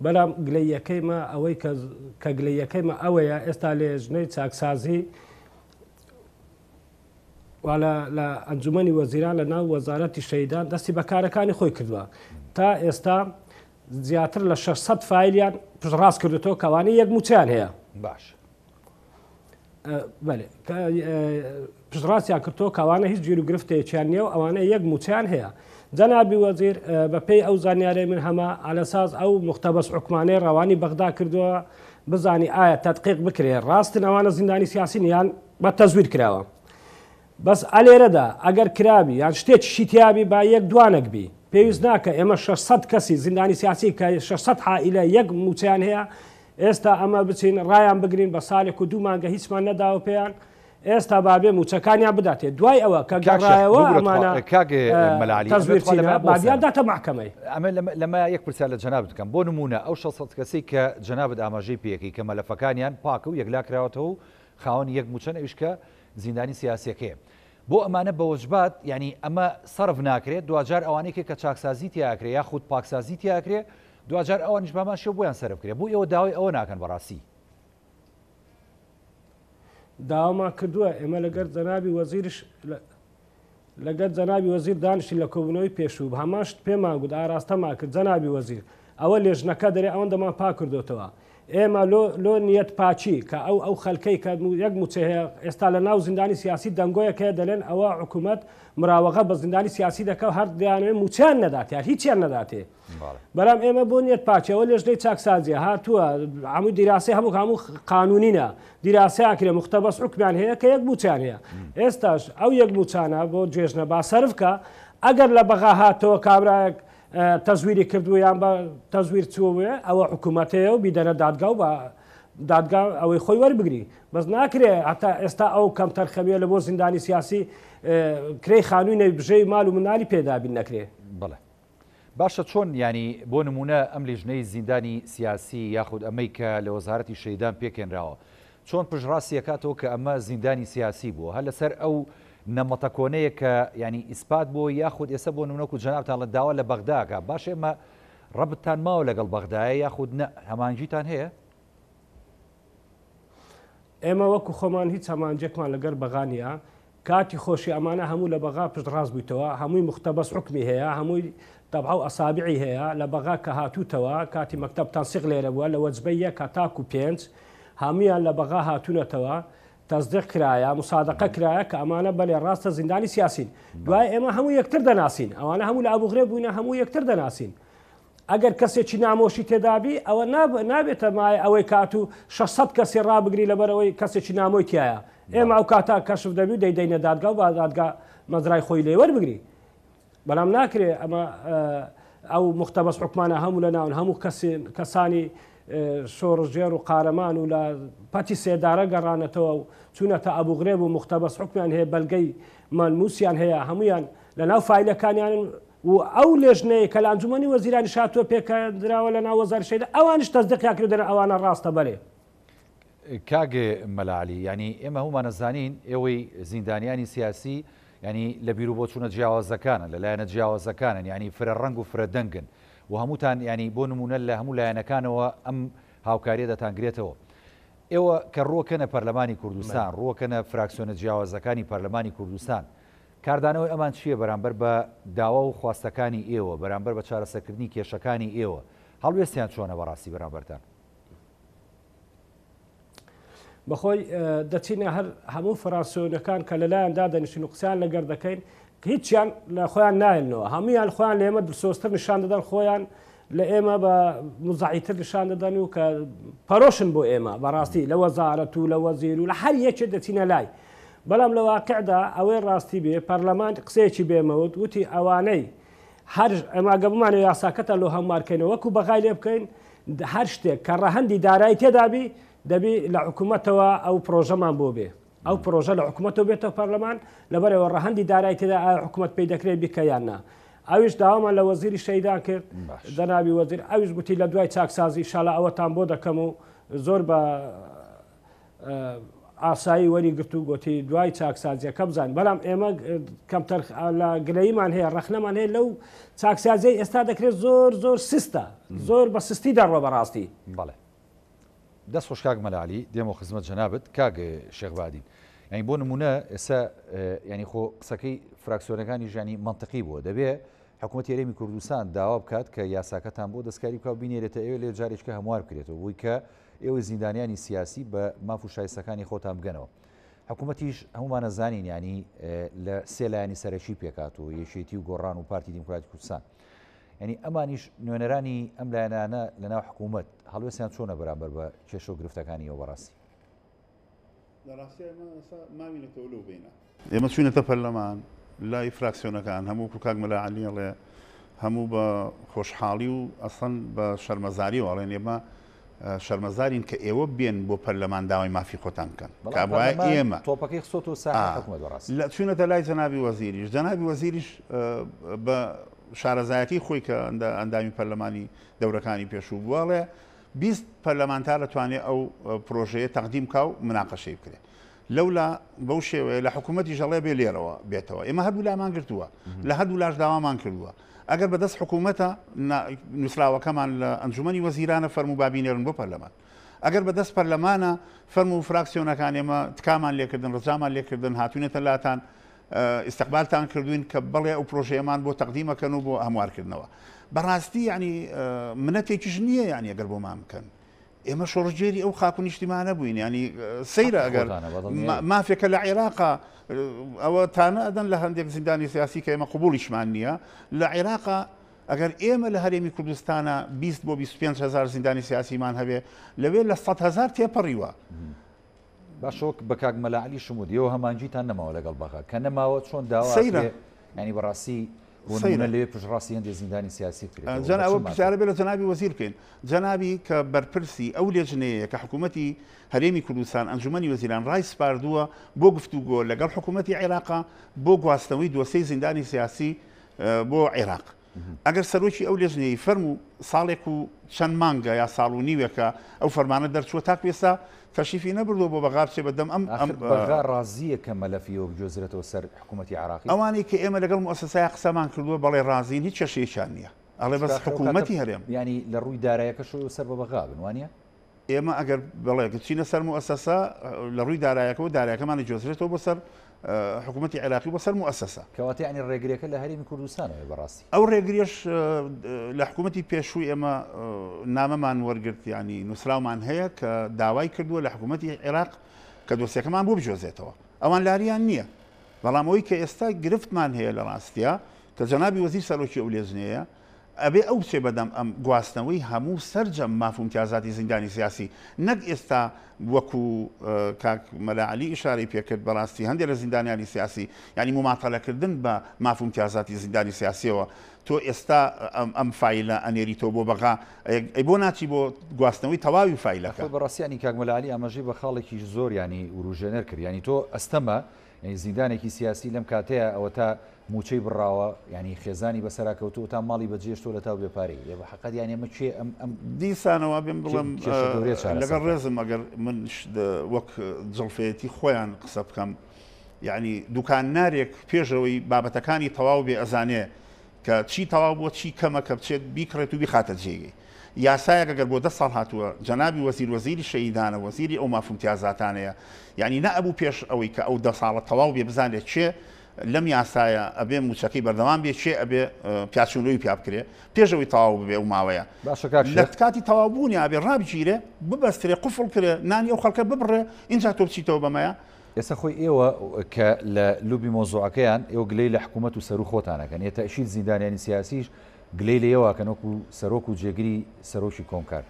بەڵام گلەیەکەیمە ئەوەی کە گلەیەکەیمە ئەوەیە ئێستا لێژنەی چاکسازی لە ئەنجومەنی وەزیران لە ناو وەزارەتی شەیدان دەستی بەکارەکانی خۆی کردووە تا ئێستا زیاتر لە 600 فایلیان پشتڕاست کردوەوە کەوانەی یەک موچیان هەیە باش پشتڕاستیان کردەوە کەوانە هیچ گیر و گرفتەیەکیان نییە و ئەوانە یەک موچیان هەیە جەنابی وەزیر بەپێی ئەو زانیارەی من هەمە ئالەساز ئەو مختەبەس حکومانەی ڕەوانی بەغدا کردووە بزانی ئایا تەدقیق بکرێت ڕاستن ئەوانە زیندانی سیاسی نیان بە تەزویر کراوە بەس ئەلێرەدا ئەگەر کرابی یان شتێکی شیتیابی با یەک دوانێک بی پێویست ناکە ئێمە 600 کەسی زیندانی سیاسی کە 600 حائیلە یەک موچیان هەیە ئێستا ئەمە بچین ڕایان بگرین بە ساڵێک و 2 مانگە هیچمان نەداوە پێیان ئێستا بابێ موچەکانیان بداتێت دوای ئەوە کە گەڕایەوە ئەمانە تەزویرچیان داتە محکەمەی ئەمە لەمە یەک پرسیار لە جەناب بکەم بۆ نمونە ئەو 600 کەسی کە جەنابەت ئاماژەی پێیەکەی کە مەلەفەکانیان پاکە و یەکلا کراوەتەوە و خاوەنی یەک موچەن ئەویشکە زیندانی سیاسیەکەیە بۆ ئەمانە بە وەجبات ینی ئەمە سەرف ناکرێت دوجار ئەوانەیە کە چاکسازی تیاکرێت یا خودود پاکسازی تیاکرێت دوجار ئەوانش بەماشە بۆیان سەرفکرێت بۆ ئێوە داوای ئەوە ناکەن بەڕاستی داوامان کردووە ئێمە لەگەر جەنابی وەزیرش لەگەر جەنابی وەزیر دانیشتی لە کۆبوونەوەی پێشوو هەماشت پێمان گوت ئاراستەمان کرد جەنابی وەزیر ئەوە لێژنەکە دەرێ ئەوەندەمان پاک کردوتەوە ئێمە لۆ نیەت پاچی کە ئەو خەلکەی کە یەک موچە هەیە ئێستا لە ناو زیندانی سیاسی دەنگۆیەکەیە دەڵێن ئەوە حکوومەت مراوەغە بە زیندانی سیاسی دەکەوت هەر دەیانوێت موچیان نەدات یان هیچیان نەداتێ بەڵام ئێمە بۆ نیەت پاچەوە لێژنەی چاکسازیە هاتووە هەموو دیراسی هەموو قانونینە دیراسیاکرێ مختەبەس حکمیان هەیە کە یەک موچیان هەیە ئێستاش ئەو یەک موچانە بۆ جێژنە با سەرفکە ئەگەر لە بەغا هاتەوە کابراایەک تەزویری کردویان بە تەزویر چووە ئەوە حکوومەتەیە و بیدەنە دادگا و بە دادگا ئەوەی خۆی وەربگری بەس ناکرێ هەتا ئێستا ئەو کەم تەرخەمیە لە بۆ زیندانی سیاسی کرێی خانووی بژەی ماڵ و منالی پێدابین نەکرێ بڵێ باشە چۆن ینی بۆ نمونە ئەم لیژنەی زیندانی سیاسی یاخود ئەمەی کە لە وەزارەتی شەیدان پێکێنراوە چۆن پژڕاستیەکاتەوە کە ئەمە زیندانی سیاسی بووە هەر لەسەر ئەو نەمەتە کۆنەیە کە ینی ئیسپات بۆ یاخود ئێستا بۆ نمونەکو جەنابتان لە داوا لە بەغداکە باش ئێمە ڕەبتان ماوە لەگەڵ بەغدایە یاخود هەمانجیتان هەیە ئێمە وەکو خۆمان هیچ هەمانجێکمان لەگەر بەغانیە کاتی خۆشی ئەمانە هەموو لە بەغا پشتڕاست بوویتەوە هەمووی مختەبەس حکمی هەیە هەمووی تەبع و ئەسابعی هەیە لە بەغا کە هاتووتەوە کاتی مەکتەب تەنسیق لێرە بووە لە وەجبەی یەک تاکو 5 هەمویان لە بەغا هاتوونەتەوە تەزدیق کرایە مسادقە کرایە کە ئەمانە بەلێ ڕاستە زیندانی سیاسین دوای ئێمە هەموو یەکتر دەناسین ئەوانە هەموو لە ئابوغرێ بووینە هەموو یەکتر دەناسین ئەگەر کەسێکی نامۆشی تێدابی ئەوە نابێتە مای ئەوەی کات و 600 کەسی ڕابگری لەبەرەوەی کەسێکی نامۆی تایە ئێمە ئەو کاتا کەشف دەبی و دەیدەینە دادگا و با دادگا مەزرای خۆی لێ وەربگری بەڵام ناکرێ ئەمە ئەو مختەبەس حکومانە هەموو لە ناون هەموو کەسانی شۆڕژێر و قارەمان و لە پەتی سێدارە گەڕانەتەوە و چوونەتە ئەبوغرێب و مختەبەس حکمیان هەیە بەلگەی مەلموسیان هەیە هەمویان لە ناو فایلەکانیان و ئەو لێژنەیە کە لە ئەنجومەنی وەزیرانی شاتووە پێکدراوە لە ناو وەزارە شەیدا ئەوانش تەزدیقیان کردن ئەوانە ڕاستە بەرێ. کاگێ مەلاعلی ینی ئێمە هەمومان نەزانین ئێوەی زیندانیانی سیاسی ینی لە بیر و بۆچوونە جیاوازەکانە لەلایەنە جیاوازەکانن ینی فرە ڕەنگ و فرە دەنگن و هەمووتان ینی بۆ نمونە لە هەموو لایەنەکانەوە ئەم هاوکاریە دەتانگرێتەوە. ئێوە کە ڕۆکەنە پەرلەمانی کوردستان ڕۆکەنە فراکسیۆنە جیاوازەکانی پەرلەمانی کوردستان کاردانەوەی ئەمان چییە بەرامبەر بە داوا و خواستەکانی ئێوە بەرامبەر بە چارەسەرکردنی کێشەکانی ئێوە هەڵوێستیان چۆنە بەڕاستی بەرامبەرتان؟ بەخۆی دەچینە هەر هەموو فراکسیۆنەکان کە لەلایەن دادەنیشن و قسەیان لەگەر دەکەین کە هیچیان لە خۆیان نایلنەوە هەمویان خۆیان لە ئێمە درسۆستر نیشان دەدەن خۆیان لە ئێمە بە مزاحیتر نیشان دەدەن و کە پەرۆشن بۆ ئێمە بەڕاستی لە وەزارەت و لە وەزیر و لە هەر یەکێ دەچینە لای بەڵام لە واقعدا ئەوەی ڕاستی بێ پەرلەمان قسەیەکی بێمەوت وتی ئەوانەی هەر ئەماگە بمانە یاساکەتە لۆ هەموارکەینەوە وەکو بەغای لێ بکەین هەر شتێک کە ڕەهەندی دارایی تێدابی دەبی لە حکوومەتەوە ئەو پرۆژەمان بۆ بێ ئەو پرۆژە لە حکوومەتەوە بێتە پەرلەمان لەبەرەوە ڕەهەندی دارایی تێدا حکوومەت پێی دەکرێت بیکەیاننا ئەویش داوامان لە وەزیری شەیدان کرد دەنابی وەزیر ئەویش گوتی لە دوای چاکسازی شاڵە ئەوەتان بۆ دەکەم و زۆر بە ئاسایی وەری گرت و گوتی دوای چاکسازیەکە بزان بەڵام ئێمە کەمتەر لە گرەیمان هەیە ڕەخنەمان هەیە لەو چاکسازیی ئێستا دەکرێت زۆر زۆر سستە زۆر بە سستی دەڕۆ بەڕاستی. بەڵێ دەست خۆش کاک مەلاعلی دێمە خزمەت جەنابەت کاک شێخبادین ینی بۆ نمونە ئێستا ینی خۆ قسەکەی فراکسیۆنەکانی ژانی منطقی بووە دەبێت حکوومەتی هەرێمی کوردستان داوا بکات کە یاساکەتان بۆ دەستکاری بکە و بینێرێتە ئێوە لێ جارێککە هەموار بکرێتەوە بووی کە ئێوە زیندانیانی سیاسی بە ماف و شایستەکانی خۆتان بگەنەوە. حکوومەتیش هەمومان نەزانین ینی لە سێ لایەنی سەرەکی پێکات و یەکێتی و گۆڕان و پارتی دیموکراتی کوردستان ینی ئەمانیش نوێنەرانی ئەم لایەنانە لەناو حکوومەت هەڵوێستیان چۆنە بەرامبەر بە کێشە و گرفتەکانی ئەوە بەڕاستی؟ ئێمە چوونەتە پەرلەمان لای فراکسیۆنەکان هەموو کاک مەلاعلیڵێ هەموو بە خۆشحاڵی و ئەسڵەن بە شەرمەزاری وڵێن ئێمە شەرمەزارین کە ئێوە بێن بۆ پەرلەمان داوای مافی خۆتان بکەن کابوای ئێمە تۆپەکەی خسۆت و ساحکومەت بەڕاستی لە چوونەتە لای جەنابی وەزیریش جەنابی وەزیریش بە شارەزایەتی خۆی کە ئەندامی پەرلەمانی دەورەکانی پێشوو بووەڵێ 20 پەرلەمانتار دەتوانێت ئەو پرۆژەیە تەقدیم کا و مناقەشەی بکرێت لەولا بەو شێوەیە لە حکوومەتی ژەڵێ بێ لێرەوە بێتەوە ئێمە هەردوو لامان گرتووە لە هەردوو لاش داوامان کردووە ئەگەر بەدەست حکوومەتە نووسراوەکەمان لە ئەنجومەنی وەزیرانە فەرمو بابینێرن بۆ پەرلەمان ئەگەر بەدەست پەرلەمانە فەرمو و فراکسیۆنەکان ئێمە تکامان لێکردن ڕزامان لێکردن هاتوونێتە لاتان ئیستقبالتان کردوین کە بەڵێ ئەو پرۆژەیەمان بۆ تەقدیمەکەن و بۆ هەموارکردنەوە بەڕاستی ینی منەتێکیش نییە یانی ئەگەر بۆمان بکەن ئێمە شۆڕژێری ئەو خاک و نیشتیمانە بووین ینی سەیرە ئەگەر مافێکە لە عێراقا ئەوە تانە ئەدەن لە هەندێک زیندانی سیاسی کە ئێمە قبولیشمان نییە لە عێراقا ئەگەر ئێمە لە هەرێمی کوردستانە 20 بۆ 25,000 زیندانی سیاسیمان هەبێ لەوێ لە 100,000 تێپەڕیوە باشۆک بە کاک مەلاعلی شمودیەوە هەمانجیتان نەماوە لەگەڵ بەخە کە نەماوە چۆن داوا ینی بەڕاستی لێ پشڕاستی هەندێک زیندانی سیاسی کرد جەن ئەوە پرسیارە بێ لە جەنابی وەزیر بکەین جەنابی کە بەرپرسی ئەو لێژنەیە کە حکوومەتی هەرێمی کوردستان ئەنجومەنی وەزیران ڕای سپاردووە بۆ گفتوگۆ لەگەڵ حکوومەتی عێراقا بۆ گواستنەوەی دۆسەی زیندانی سیاسی بۆ عێراق ئەگەر سەرۆکی ئەو لێژنەی فەرم و ساڵێک و چەند مانگە یا ساڵ و نیوێکە ئەو فەرمانە دەرچووە تا پێستا کەشیفی نەبردەوە بۆ بەغا بچێ بەدەم ئەم بەغا ڕازیە کە مەلەفیەوە بگوێزرێتەوە سەر حکوومەتی عێراقی ئەوانەی کە ئێمە لەگەڵ مؤسسای قسەمان کردووە بەڵێ ڕازین هیچ کێشەیەکیان نییە ئەڵێ بەس حکوومەتی هەرێم ینی لە ڕووی دارایەکەش سەر بە بەغا بنوانە ئێمە ئەگەر بڵێ چینە سەر مؤسسە لە ڕووی دارایەکەەوە دارایەکەمانی جۆزرێتەوە بۆ سەر حکوومەتی عێراقی بۆ سەر مؤسسە کەواتە ینی ڕێگریەکە لە هەرێمی کوردستانەوە بەڕاستی ئەو ڕێگریش لە حکوومەتی پێشووی ئێمە نامەمان وەرگرت ینی نووسراومان هەیە کە داوای کردووە لە حکوومەتی عێراق کە دۆسیەکەمان بۆ بجۆزێتەوە ئەوان لاریان نییە بەڵام ئەوەی کە ئێستا گرفتمان هەیە لە ڕاستیە کە جەنابی وەزیر سەرۆکی ئەو لێژنەیە ئەبێ ئەو چێ بەدەم ئەم گواستنەوەی هەموو سەرجەم مافهوم امتیازاتی زیندانی سیاسی نەک ئێستا وەکو کاک مەلاعلی ئیشارەی پێکرد بەڕاستی هەندێک لە زیندانیانی سیاسی ینی مماتەلەکردن بە مافهوم امتیازاتی زیندانی سیاسیەوە تۆ ئێستا ئەم فایلە ئەنێریتەوە بۆ بەغا بۆ ناچی بۆ گواستنەوەی تەواوی فایلەکە بەڕاستیانی کاک مەلاعلی ئاماژەی بە خاڵێکی زۆر ینی وروژێنەر کرد ینی تۆ ئەستەمە یعنی زیندانێکی سیاسی لەم کاتەیە ئەوە تا موچەی بڕاوە ینی خێزانی بەسەراکەوتو تا ماڵی بەجێشتۆ لە تاو بێپارەی لێ بەحەقەت یان ئێمە چێ ئەم دیسانەوە بێن بڵم لەگەڵ ڕێزم ئەگەر من وەک جڵفێتی خۆیان قسە بکەم یعنی دوکاننارێک پێشەوەی بابەتەکانی تەواو بێ ئەزانێ کە چی تەواو بۆ چی کەمە کە بچێت بیکڕێت و بیخاتە جێگەی یاسایەک ئەگەر بۆ 10 ساڵ هاتووە جەنابی وەزیری شەهیدانە وەزیری ئەو مافومتیازاتانەیە یعنی نەئەبوو پێش ئەوەی کە ئەو 10 ساڵە تەواو بێ بزانێت چێ لەم یاسایە ئەبێ موچەکەی بەردەوام بێ چێ ئەبێ پیاچونەوەی پیا بکرێ پێشەوەی تەواو ببێ و ماوەیە لە کاتی تەواوبوونی ئابێ ڕابگیرێ ببەسترێ قفڵ کرێ نانی ئەو خەڵکە ببڕێ اینجا تۆ بچیتەوە بەمەیە ئێستا خۆی ئێوە کە لە لوبی مۆزوعەکەیان ئێوە گلەی لە حکوومەت و سەر و خۆتانەکەن ێتە ئیشی زیندانیانی سیاسیش گلەی لێەوەکەن وەکو سەرۆک و جێگیری سەرۆکی کۆمکار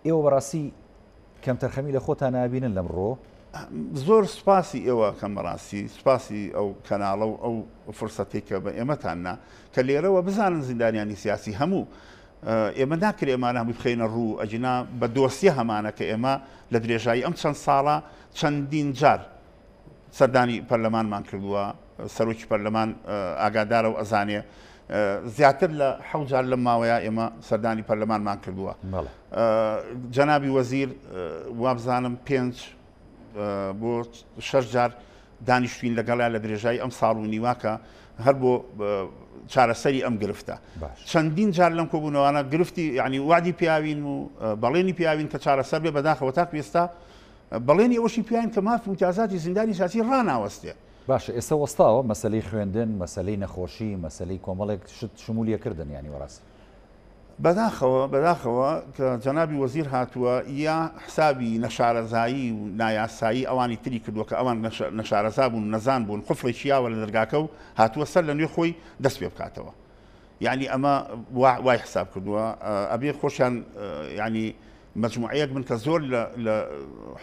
ئێوە بەڕاستی کەم تەرخەمی لە خۆتان نابینن لەمڕۆ زۆر سپاسی ئێوە کەم بەڕاستی سپاسی ئەو کەناڵە و ئەو فرسەتی کە بە ئێمەتاننا کە لێرەوە بزانن زیندانیانی سیاسی هەموو ئێمە ناکرێ ئێمانە هەمووی بخەینە ڕوو ئەجینا بە دۆسیە هەمانە کە ئێمە لە درێژایی ئەم چەند ساڵە چەندین جار سەردانی پەرلەمانمان کردووە سەرۆکی پەرلەمان ئاگادارە و ئەزانێ زیاتر لە 7 جار لەم ماوەیە ئێمە سەردانی پەرلەمانمان کردووە جەنابی وەزیر وابزانم 5 بۆ 6 جار دانیشتوین لەگەڵا لە درێژایی ئەم ساڵ و نیواکە هەر بۆ چارەسەری ئەم گرفتە چەندین جار لەم کۆبوونەوەانە گرفتی یعنی وادی پیاوین و بەڵێنی پیاوین کە چارەسەر بێ بەداخەوە تا پێستا بەڵێنی ئەوەشی پیاین کە مافی امتیازاتی زیندانی سیاسی ڕاناوەستێ باشە ئێستا وەستاوە مەسلەی خوێندن مەسلەی نەخۆشی مەسلەی کۆمەڵێک شمولیەکردن ینی وەڕاستی بەداخەوە کە جەنابی وەزیر هاتووە یا حسابی نەشارەزایی و نایاسایی ئەوانی تری کردووە کە ئەوان نەشارەزا بوون نەزان بوون قفڵێکی یاوە لە دەرگاکە و هاتووە سەر لە نوێ خۆی دەست پێ بکاتەوە یعنی ئەمە وای حساب کردووە ئەبێ خۆشیان ینی مجموعەیەک من کە زۆر لە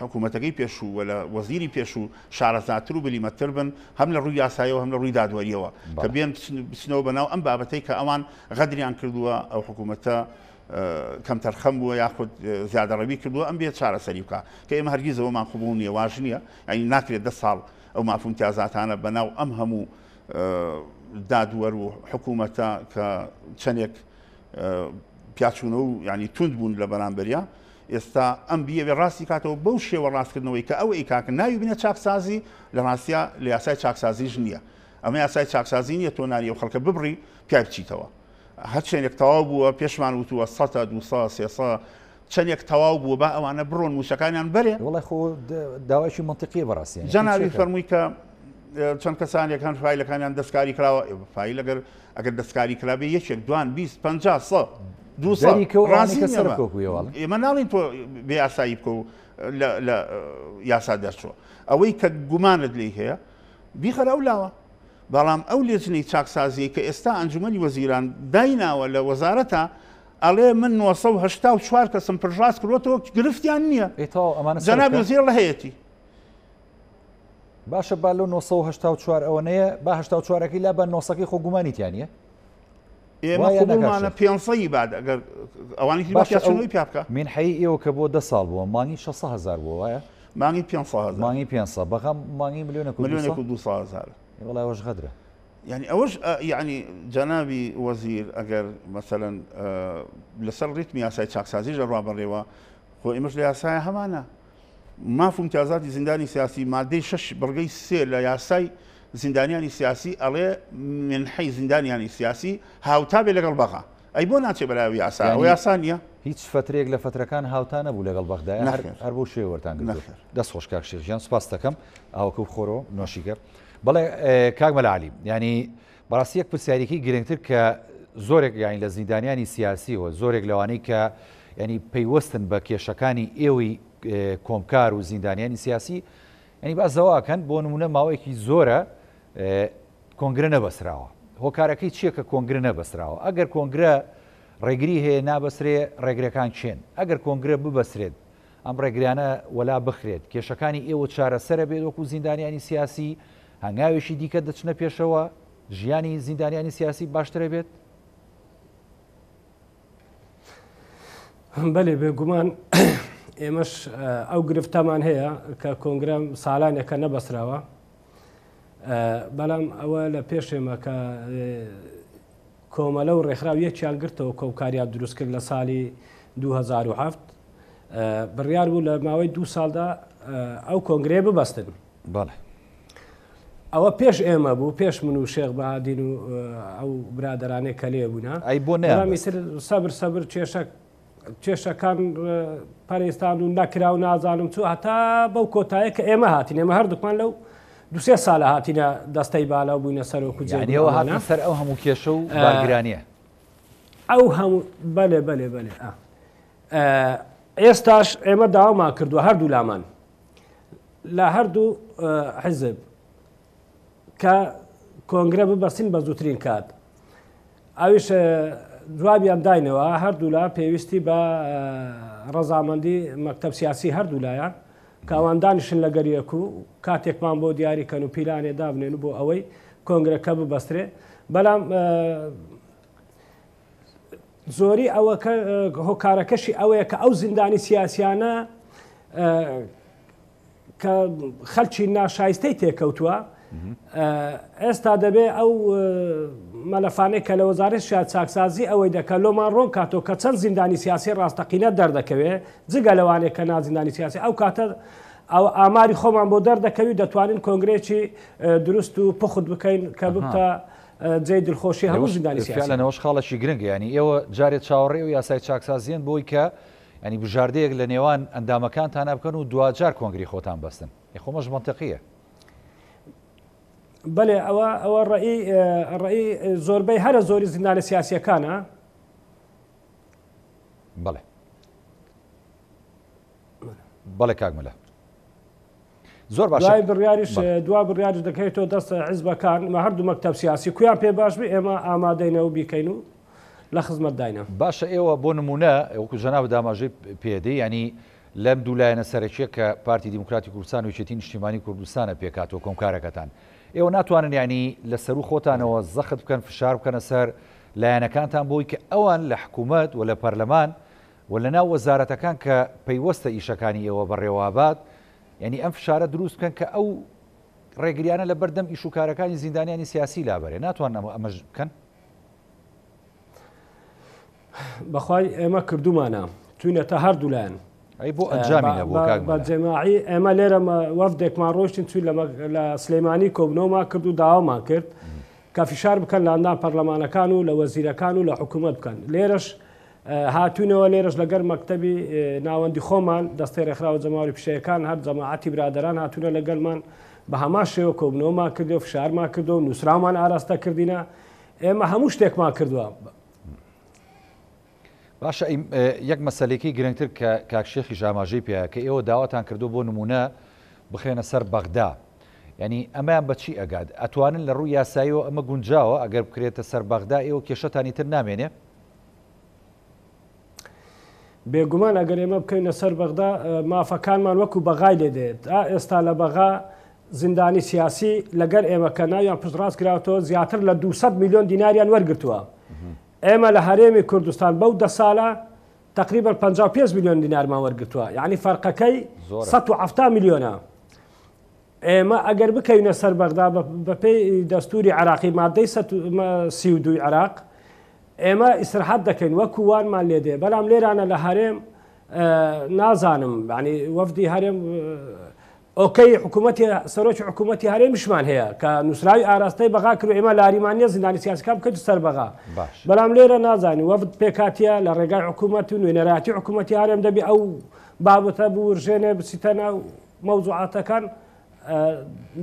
حکوومەتەکەی پێشوو لە وەزیری پێشوو شارەزاتر و بلیمەتر بن هەم لە ڕووی یاساییەوە هەم لە ڕووی دادوەریەوە کە بێن بچنەوە بەناو ئەم بابەتەی کە ئەوان غەدریان کردووە ئەو حکوومەتە کەم تەرخەم بووە یاخود زیادەڕەوی کردووە ئەم بێت چارەسەری بکە کە ئێمە هەرگیزەوەمان قبوڵ نییە واژ نییە یعنی ناکرێت 10 ساڵ ئەو مافوم امتیازاتانە بەناو ئەم هەموو دادوەر و حکوومەتە کە چەندێک پیاچوونە و ینی تند بوون لە بەرامبەریا ئێستا ئەم بیەوێ ڕاستی کاتەوە بەو شێوە ڕاستکردنەوەی کە ئەوە ئیکاکە ناوی بینە چاکسازی لە ڕاستیا لە یاسای چاکسازیش نییە ئەمە یاسای چاکسازی نییە تۆ ناری و خەڵکە ببڕی پیای بچیتەوە هەر چێنێک تەواو بووە پێشمان وتووە 100 200 300 چەندێک تەواو بووە با ئەوانە بڕۆن موشەکانیان بەرێ وڵای خۆ داوایشی منطقی بەڕاستی جەنابی فەرمووی کە چەند کەسانێک هەن فایلەکانیان دەستکاری کراوە فایل ئەگەر دەستکاری کرابێ یەکێک دوان 20 50 100 ئێمە ناڵین تۆ بێ یاسایی بکە و لە یاسا دەرچوە ئەوەی کە گومانت لێ هەیە بیخەرە ئەو لاوە بەڵام ئەو لێچنەی چاکسازی کە ئێستا ئەنجومەنی وەزیران دایناوە لە وەزارەتە ئەڵێ من 984 کەسم پڕاست کردوەوە گرفتیان نییە جەنابی وەزیر لە هەیەتی باشە با لەو 984 ئەوەنەیە با 84ەکەی لا بە 9ەکەی خۆ گومانیتیانە ئێمە خۆمانە پێنسەی بعد ئەگەر ئەوانی باشەوەی پیا بکە من حەی ئێوە کە بۆ 10 ساڵ بووە مانگی 600,000 بووە وایە مانگی 500,000 مانگی 500 بەغام مانگی ملیۆنە 200,000 وڵای ئەوەش غەدرە يعني ئەوەش يعني جەنابی وەزیر ئەگەر مثلەن لەسەر ڕیتمی یاسای چاکسازی ژەڕوا بەڕێوە خۆ ئێمەش لە یاسایە هەمانە مافوم امتیازاتی زیندانی سیاسی مادەی 6 بەڵگەی 3 لە یاسای زیندانیانی سیاسی ئەڵێ منحەی زیندانیانی سیاسی هاوتا بێ لەگەڵ بەغا ئەی بۆ ناچێ بەلای یاسا ئەو یاسا نییە هیچ فترێک لە فترەکان هاوتا نەبوو لەگەڵ بەغدایە هەر بۆ شێوەرتان دەست خۆش کاک شێخ سوپاس دەکەم ئاوەکە و خۆرۆ نۆشیکە بەڵێ کاک مەلعەلی ینی بەڕاستی یەک پرسیارێکی گرنگتر کە زۆرێک یانی لە زیندانیانی سیاسیەوە زۆرێک لەوانەی کە ینی پەیوەستن بە کێشەکانی ئێوەی کۆمکار و زیندانیانی سیاسی ینی بازەواکەن بۆ نمونە ماوەیەکی زۆرە کۆنگرە نەبەسراوە هۆکارەکەی چییە کە کۆنگرە نەبەسراوە ئەگەر کۆنگرە ڕێگری هەیە نابەسرێ ڕێگرەکان چێن ئەگەر کۆنگرە ببەسرێت ئەم ڕێگریانە وەلا بخرێت کێشەکانی ئێوە چارەسەرە بێت وەکو زیندانیانی سیاسی هەنگاوێکی دیکە دەچنە پێشەوە ژیانی زیندانیانی سیاسی باشترە بێت بەێ بێگومان ئێمەش ئەو گرفتەمان هەیە کە کۆنگرە ساڵانێکە نەبەسراوە بەڵام ئەوە لە پێشێمە کە کۆمەلە و ڕێکخراو یەکیان گرتەوە کۆکاریان دروست کرد لە ساڵی 2007 بڕیار بوو لە ماوەی 2 ساڵدا ئەو کۆنگرێ ببەستن. بەڵێ ئەوە پێش ئێمە بوو، پێش من و شێخ بەهادین و ئەو برادرانەی کە لێ بوونا ئەی بۆ نەمیتر سەبر کێشەکان پەرێستان و نەکرا و نازانم چوو هەتا بەو کۆتایە کە ئێمە هاتین، ئێمە هەردووکمان لەو 2-3 ساڵە هاتینە دەستەی بالا و بووینە سەرۆکو جێەوە هاتن سەر ئەو هەموو کێشە و بارگرانیە ئەو هەموو بەلێ ئێستاش ئێمە داوامان کردووە هەردوو لامان لە هەردوو حیزب کە کۆنگرە ببەستین بە زووترین کات. ئەویش جوابیان داینەوە هەردوو لا پێویستی بە ڕەزامەندی مەکتەب سیاسی هەردوو لایەن کاواندانیشن لە گەریەک و کاتێکمان بۆ دیاریکەن و پیلانێ دابنێن و بۆ ئەوەی کۆنگرەکە ببەسترێ. بەڵام زۆری ئەوە هۆکارەکەشی ئەوەیە کە ئەو زیندانی سیاسیانە کە خەلکی ناشایستەی تێکەوتووە ئێستا دەبێ ئەو مەلەفانەی کە لە وەزارەتی شایەت چاکسازی ئەوەی دەکە لۆمان ڕۆن کاتۆ کە چەند زیندانی سیاسی ڕاستەقینە دەردەکەوێ جگە لەوانێک کە نازیندانی سیاسی ئەو کاتە ئەو ئاماری خۆمان بۆ دەردەکەوی دەتوانین کۆنگرێکی دروست و پخت بکەین کە بتە جێی دڵخۆشی هەموو زیندانی سیاسی. لەنەوەش خاڵەکی گرنگە، ینی ئێوە جارێت چاوەڕێ و یاسای چاکسازیان بۆی کە ینی بژاردەیەک لە نێوان ئەندامەکانتان بکەن و دوجار کۆنگری خۆتان بەستن. خۆمەش منتەقیە. بەێ ئەوە ڕێی زۆربەی هەرە زۆری زیندانی سیاسیەکانە. بەڵێ کاکمەلە زۆر باش دوا بڕیاریش دەکەیتەوە دەستە حیزبەکان مە هەردوو مەکتەب سیاسی کویان پێ باش بێ ئێمە ئامادەینەوە بیکەین و لە خزمەت داینە. باشە ئێوە بۆ نمونە وەکو جەناب داماژەی پێدەی ینی لەم دوولایەنە سەرەکیە کە پارتی دیموکراتی کوردستان و یەکێتی نیشتیمانی کوردستانە پێکاتەوە کۆمکارەکەتان ئێوە ناتوانن ینی لەسەر و خۆتانەوە زەخت بکەن فشار بکەنە سەر لایەنەکانتان بۆی کە ئەوان لە حکوومەت و لە پەرلەمان و لە ناو وەزارەتەکان کە پەیوەستە ئیشەکانی ئێوە بەڕێوابات ینی ئەم فشارە دروست بکەن کە ئەو ڕێگریانە لە بەردەم ئیش و کارەکانی زیندانیانی سیاسی لابەرێ ناتوان ئەمەش بکەن. بەخوای ئێمە کردومانە توینەتە هەردوولایەن ئەی بۆ ئەنجامی نەبوو بە جێماعی ئێمە لێرە وەفدێکمان ڕۆشتین چوین لە سلێمانی کۆبنەوەمان کرد و داوامان کرد کە فشار بکەن لە ئەندام پەرلەمانەکان و لە وەزیرەکان و لە حکوومەت بکەن. لێرەش هاتوونەوە لێرەش لەگەر مەکتەبی ناوەندی خۆمان دەستەی ڕێکخراوە جەماوەری پیشەکان هەر جەماعەتی برادەران هاتوونە لەگەڵمان بە هەمان شێوە کۆبنەوەمان کردو فشارمان کردو و نووسرامان ئاراستە کردینە ئێمە هەموو شتێکمان کردووە. باشە یەک مەسەلێکی گرنگتر کە کاکشێخی ژاماژەی پێە کە ئێوە داواتان کردو بۆ نمونە بخێنە سەر بەغدا ینی ئەمەیان بەچی ئەگات ئەتوانن لە ڕووی یاساییەوە ئەمە گونجاوە ئەگەر بکرێتە سەر بەغدا ئێوە کێشەتانی تر نامێنێ؟ بێگومان ئەگەر ئێمە بکەینە سەر بەغدا مافەکانمان وەکو بەغای لێ دێت ئێستا لە بەغا زیندانی سیاسی لەگەر ئێمە کە ناویان پشتڕاست کراوەوە زیاتر لە 200 میلیۆن دیناریان وەرگرتووە. ئێمە لە هەرێمی کوردستان بەو 10 ساڵە تقریبا 55 میلیۆن دینارمان وەرگرتووە یعنی فەرقەکەی 170 میلیۆنە. ئێمە ئەگەر بکەینە سەر بەغدا بەپێی دەستوری عراقی مادەی 32 عراق ئێمە ئیسراحەت دەکەین وەکو وانمان لێ دێ بەڵام لێرانە لە هەرێم نازانم ینی وەفدی هەرێم ئۆکەی حکوومەتی سەرۆکی حکوومەتی هەرێمیشمان هەیە کە نووسراوی ئاراستەی بەغا کرد ئێمە لە ئاریمانیە زیندانی سیاسەکە بکەیت سەر بەغا بەڵام لێرە نازانی وەفد پێکاتیە لە ڕێگای حکوومەت و نوێنەراتی حکوومەتی هەرێم دەبی ئەو بابەتە بورژێنێ بچیتە ناو مەوزوعاتەکان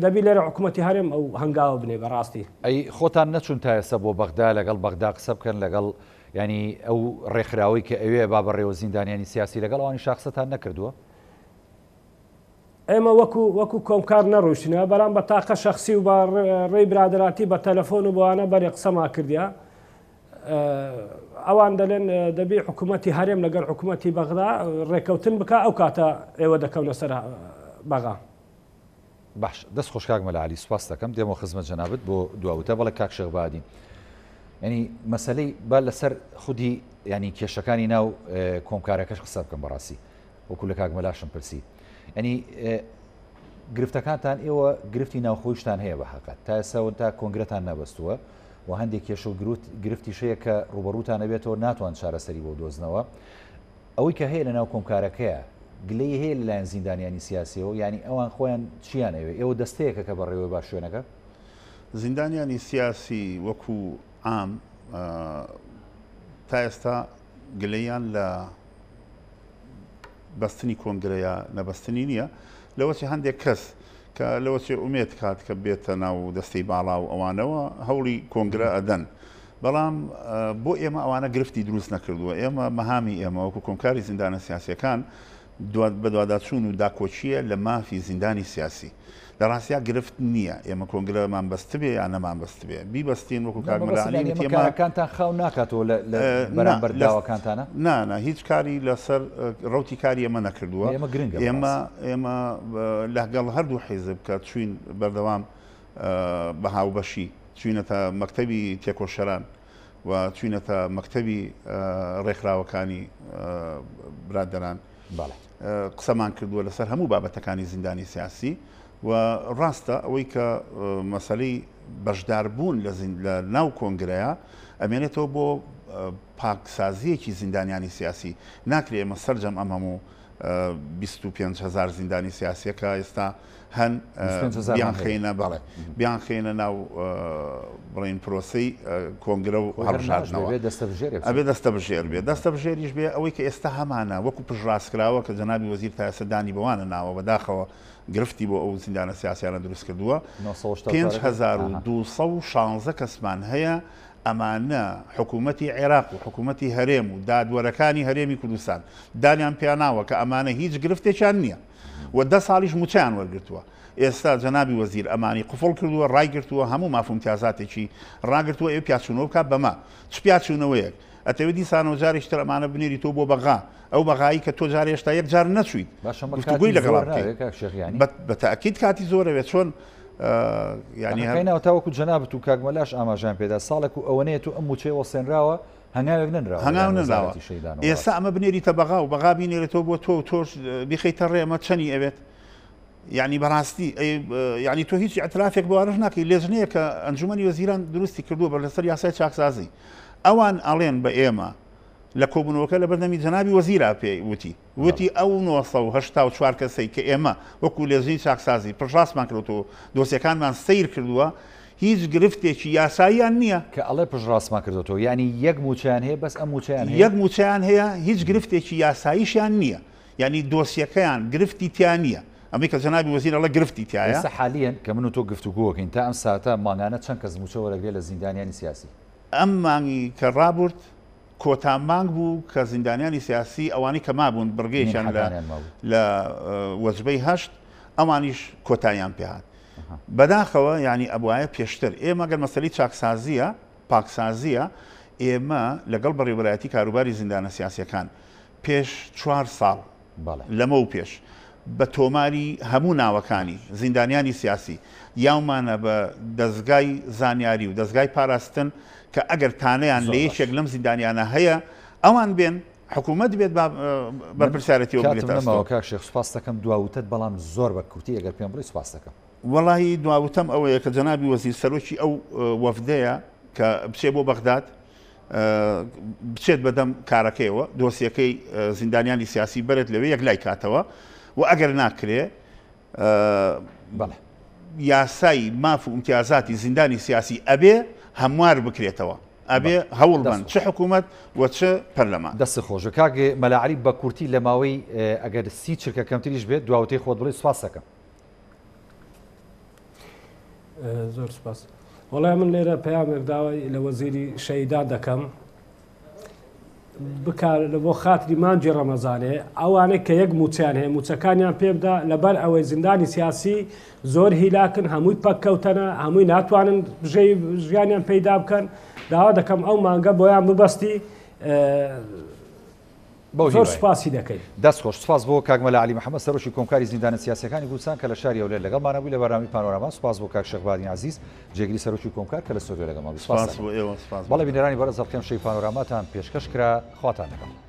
دەبی لێرە حکوومەتی هەرێم ئەو هەنگاوە بنێ بەڕاستی. ئەی خۆتان نەچون تا ئێستا بۆ بەغدا لەگەڵ بەغدا قسە بکەن لەگەڵ ینی ئەو ڕێکخراوی کە ئەوێ با بەڕێوە زیندانیانی سیاسی لەگەڵ ئەوانی شاخصەتان نەکردووە؟ ئێمە وەکو کۆمکار نەڕۆشتینە بەڵام بە تاقە شەخصی و بە ڕێی برادراتی بە تەلەفۆن و بۆوانە بەرێ قسەما کردیا ئەوان دەڵێن دەبێ حکوومەتی هەرێم لەگەر حکوومەتی بەغدا ڕێکەوتن بکە ئەو کاتە ئێوە دەکەونە سەر بەغا. باش دەست خۆشکاک مەلعالی سوپاس دەکەم دێمە خزمەت جەنابەت بۆ دواوتە بەڵێ کاک شێخ بەهادین ینی مەسەلەی با لەسەر خودی ینی کێشەکانی ناو کۆمکارەکەش قسە بکەم بەڕاستی وەکو لە کاک مەلاشم پرسی ینی گرفتەکانتان ئێوە گرفتی ناوخۆیشتان هەیە بە حقیقەت تا ئێستا تا کۆنگرەتان نەبەستووە و هەندێک کێشە و گرفتی شەیە کە ڕوبەڕووتان نەبێتەوە ناتوان چارەسەری بۆ دۆزنەوە ئەوەی کە هەیە لە ناو کۆمکارەکەیە گلەی هەیە لەلایەن زیندانیانی سیاسیەوە ینی ئەوان خۆیان چیان ئەوێ ئێوە دەستەیەکە کە بەڕێوەی باش شوێنەکە زیندانیانی سیاسی وەکو عام تا ئێستا گلەیان لە بەستنی کۆنگرەیە نەبەستنی نییە لەوەچی هەندێک کەس کە لەوەچێ ئومێت کات کە بێتە ناو دەستەی باڵا و ئەوانەوە هەوڵی کۆنگرە ئەدەن بەڵام بۆ ئێمە ئەوانە گرفتی دروست نەکردووە ئێمە مەهامی ئێمە وەکو کۆمکاری زیندانە سیاسیەکان بە دوواداچوون و داکۆچیە لە مافی زیندانی سیاسی لە ڕاستیا گرفت نییە ئێمە کۆنگرەمان بەست بێ یان نەمان بەست بێ بیبەستین وەکو کارمەکانتان خاو ناکاتەوە لە بەرامبەر داواکانتانە نانە هیچ کاری لەسەر ڕوتی کاری ئێمە نەکردووە ئێمە لەگەڵ هەردوو حیزب کە چوین بەردەوام بە هاوبەشی چوینەتە مەکتەبی تێکۆشەران و چوینەتە مەکتەبی ڕێکخراوەکانی برادەران قسەمان کردووە لەسەر هەموو بابەتەکانی زیندانی سیاسی و ڕاستە ئەوەی کە مەسەلەی بەشداربوون لە ناو کۆنگرەیە ئەمێنێتەوە بۆ پاکسازیەکی زیندانیانی سیاسی ناکرێ ئێمە سەرجەم ئەم هەموو 25,000 زیندانی سیاسیەکە ئێستا هەن بیان خێنە ناو بڵین پرۆسەی کۆنگرە و هەڵبژاردنەوە ئەبێ دەستە بژێر بێت دەستە بژێریش بێ ئەوەی کە ئێستا هەمانە وەکو پژڕاستکراوە کە جەنابی وەزیر تا ئێستا دانی بەوانە ناوە بەداخەوە گرفتی بۆ ئەو زیندانە سیاسیانە دروست کردووە 5216 کەسمان هەیە ئەمانە حکوومەتی عێراق و حکوومەتی هەرێم و دادوەرەکانی هەرێمی کوردستان دانیان پیاناوە کە ئەمانە هیچ گرفتێکیان نییە و 10 ساڵیش موچیان وەرگرتووە ئێستا جەنابی وەزیر ئەمانی قوفڵ کردووە ڕایگرتووە هەموو مافۆمتیازاتێکی ڕاگرتووە ئێوە پیاچوونەوە بکات بەما چ پیاچوونەوەیەک ئەتەوێ دیسانەوە جارێکتر ئەمانە بنێری تۆ بۆ بەغا ئەو بەغایی کە تۆ جارێ هێشتا یەک جار نەچوویت گفتوگوی لەگەڵ بە تاکید کاتی زۆرەوێت چۆن ینی تاوەکو جەنابەت و کاگمەلاش ئاماژیان پێدا ساڵێک و ئەوەنەیە و ئەم موچەوە سێنراوە هەنگاوێک نەنراوە ئێستا ئەمە بنێریتە بەغا و بەغا بینێرێتەوە بۆ تۆ تۆش بیخەیتە ڕێمە چەنی ئەوێت یعنی بەڕاستی ینی تۆ هیچ ئەترافێک بۆوارش ناکەی لێژنەیە کە ئەنجومەنی وەزیران دروستی کردووە بە لەسەر یاسای چاکسازی ئەوان ئەڵێن بە ئێمە لە کۆبوونەوەکە لە بەردەمی جەنابی وەزیرا پێی وتی ئەو 1984 کەسەی کە ئێمە وەکو لێژنی چاکسازی پژڕاستمان کردوەوە دۆسیەکانمان سیر کردووە هیچ گرفتێکی یاساییان نییە کە ئەڵێ پژڕاستمان کردوەوە ینی یەک موچیان هەیە بەس ئەم موچیان یەک موچیان هەیە هیچ گرفتێکی یاساییشیان نییە ینی دۆسیەکەیان گرفتی تیان نییە ئەمەی کە جەنابی وەزیر ئەڵێ گرفتی تایە حالیان کە من و تۆ گفتوگۆکەین تا ئەم ساتە مانگانە چەند کەس موچە وەرەگرێت لە زیندانیانی سیاسی ئەم مانگی کە ڕابرد کۆتا مانگ بوو کە زیندانیانی سیاسی ئەوانی کە مابوون بڕگەیشان لە وەجبەی هەشت ئەوانیش کۆتاییان پێهات بەداخەوە ینی ئەبوایە پێشتر ئێمە گەر مەسەلەی چاکسازیە پاکسازیە ئێمە لەگەڵ بەڕێوەبەرایەتی کاروباری زیندانە سیاسیەکان پێش 4 ساڵ لەمە و پێش بە تۆماری هەموو ناوەکانی زیندانیانی سیاسی یاومانە بە دەستگای زانیاری و دەستگای پاراستن کە ئەگەر تانەیان لە یەکێک لەم زیندانیانە هەیە ئەوان بێن حکوومەت بێت بەرپرسیارەتی وەگرێتەوە شێخ سوپاس دەکەم دواوتت بەڵام زۆر بە کوتی ئەگەر پێم بڵێ سوپاس دەکەم وەڵاهی دواوتەم ئەوەیە کە جەنابی وەزیر سەرۆکی ئەو وەفدەیە کە بچێ بۆ بەغداد بچێت بەدەم کارەکەیەوە دۆسیەکەی زیندانیانی سیاسی بەرێت لەوێ یەک لای کاتەوە و ئەگەر ناکرێ یاسای ماف و امتیازاتی زیندانی سیاسی ئەبێ هەموار بکرێتەوە ئەبێ هەوڵبن چه حکوومەت و چه پەرلەمان دەست خۆشە کاگێ مەلاعەلی بە کورتی لە ماوەی ئەگەر 30 چرکە کەمتریش بێت دواوتەی خۆت بڵێ سوپاس دەکەم زۆر سوپاس وەڵای من لێرە پەیامێک داوای لە وەزیری شەهیدان دەکەم بکار بۆ خاتری مانجی ڕەمەزانێ ئەوانەی کە یەک موچیان هەیە موچەکانیان پێ بدا لەبەر ئەوەی زیندانی سیاسی زۆر هیلاکن هەمووی پەککەوتەنە هەمووی ناتوانن ژیانیان پەیدا بکەن داوا دەکەم ئەو مانگە بۆیان ببەستی زۆر سوپاسی دەکەین دەست خۆش سپاس بۆ کاک مەلاعەلی محەممەد سەرۆکی کۆمکاری زیندانە سیاسەکانی کوردستان کە لە شاری هەولێر لەگەڵمانە بووی لە بەرنامەی پانۆراما سپاس بۆ کاک شەخبادی عەزیز جێگیری سەرۆکی کۆمکار کە لە سۆدیۆ لەگەڵمان بووی سپاس بۆ ئێوە بەڵێ بینەرانی بەڕێز هەڵقەم شەی پانۆراماتان پێشکەش کرا خواتان لەگەڵ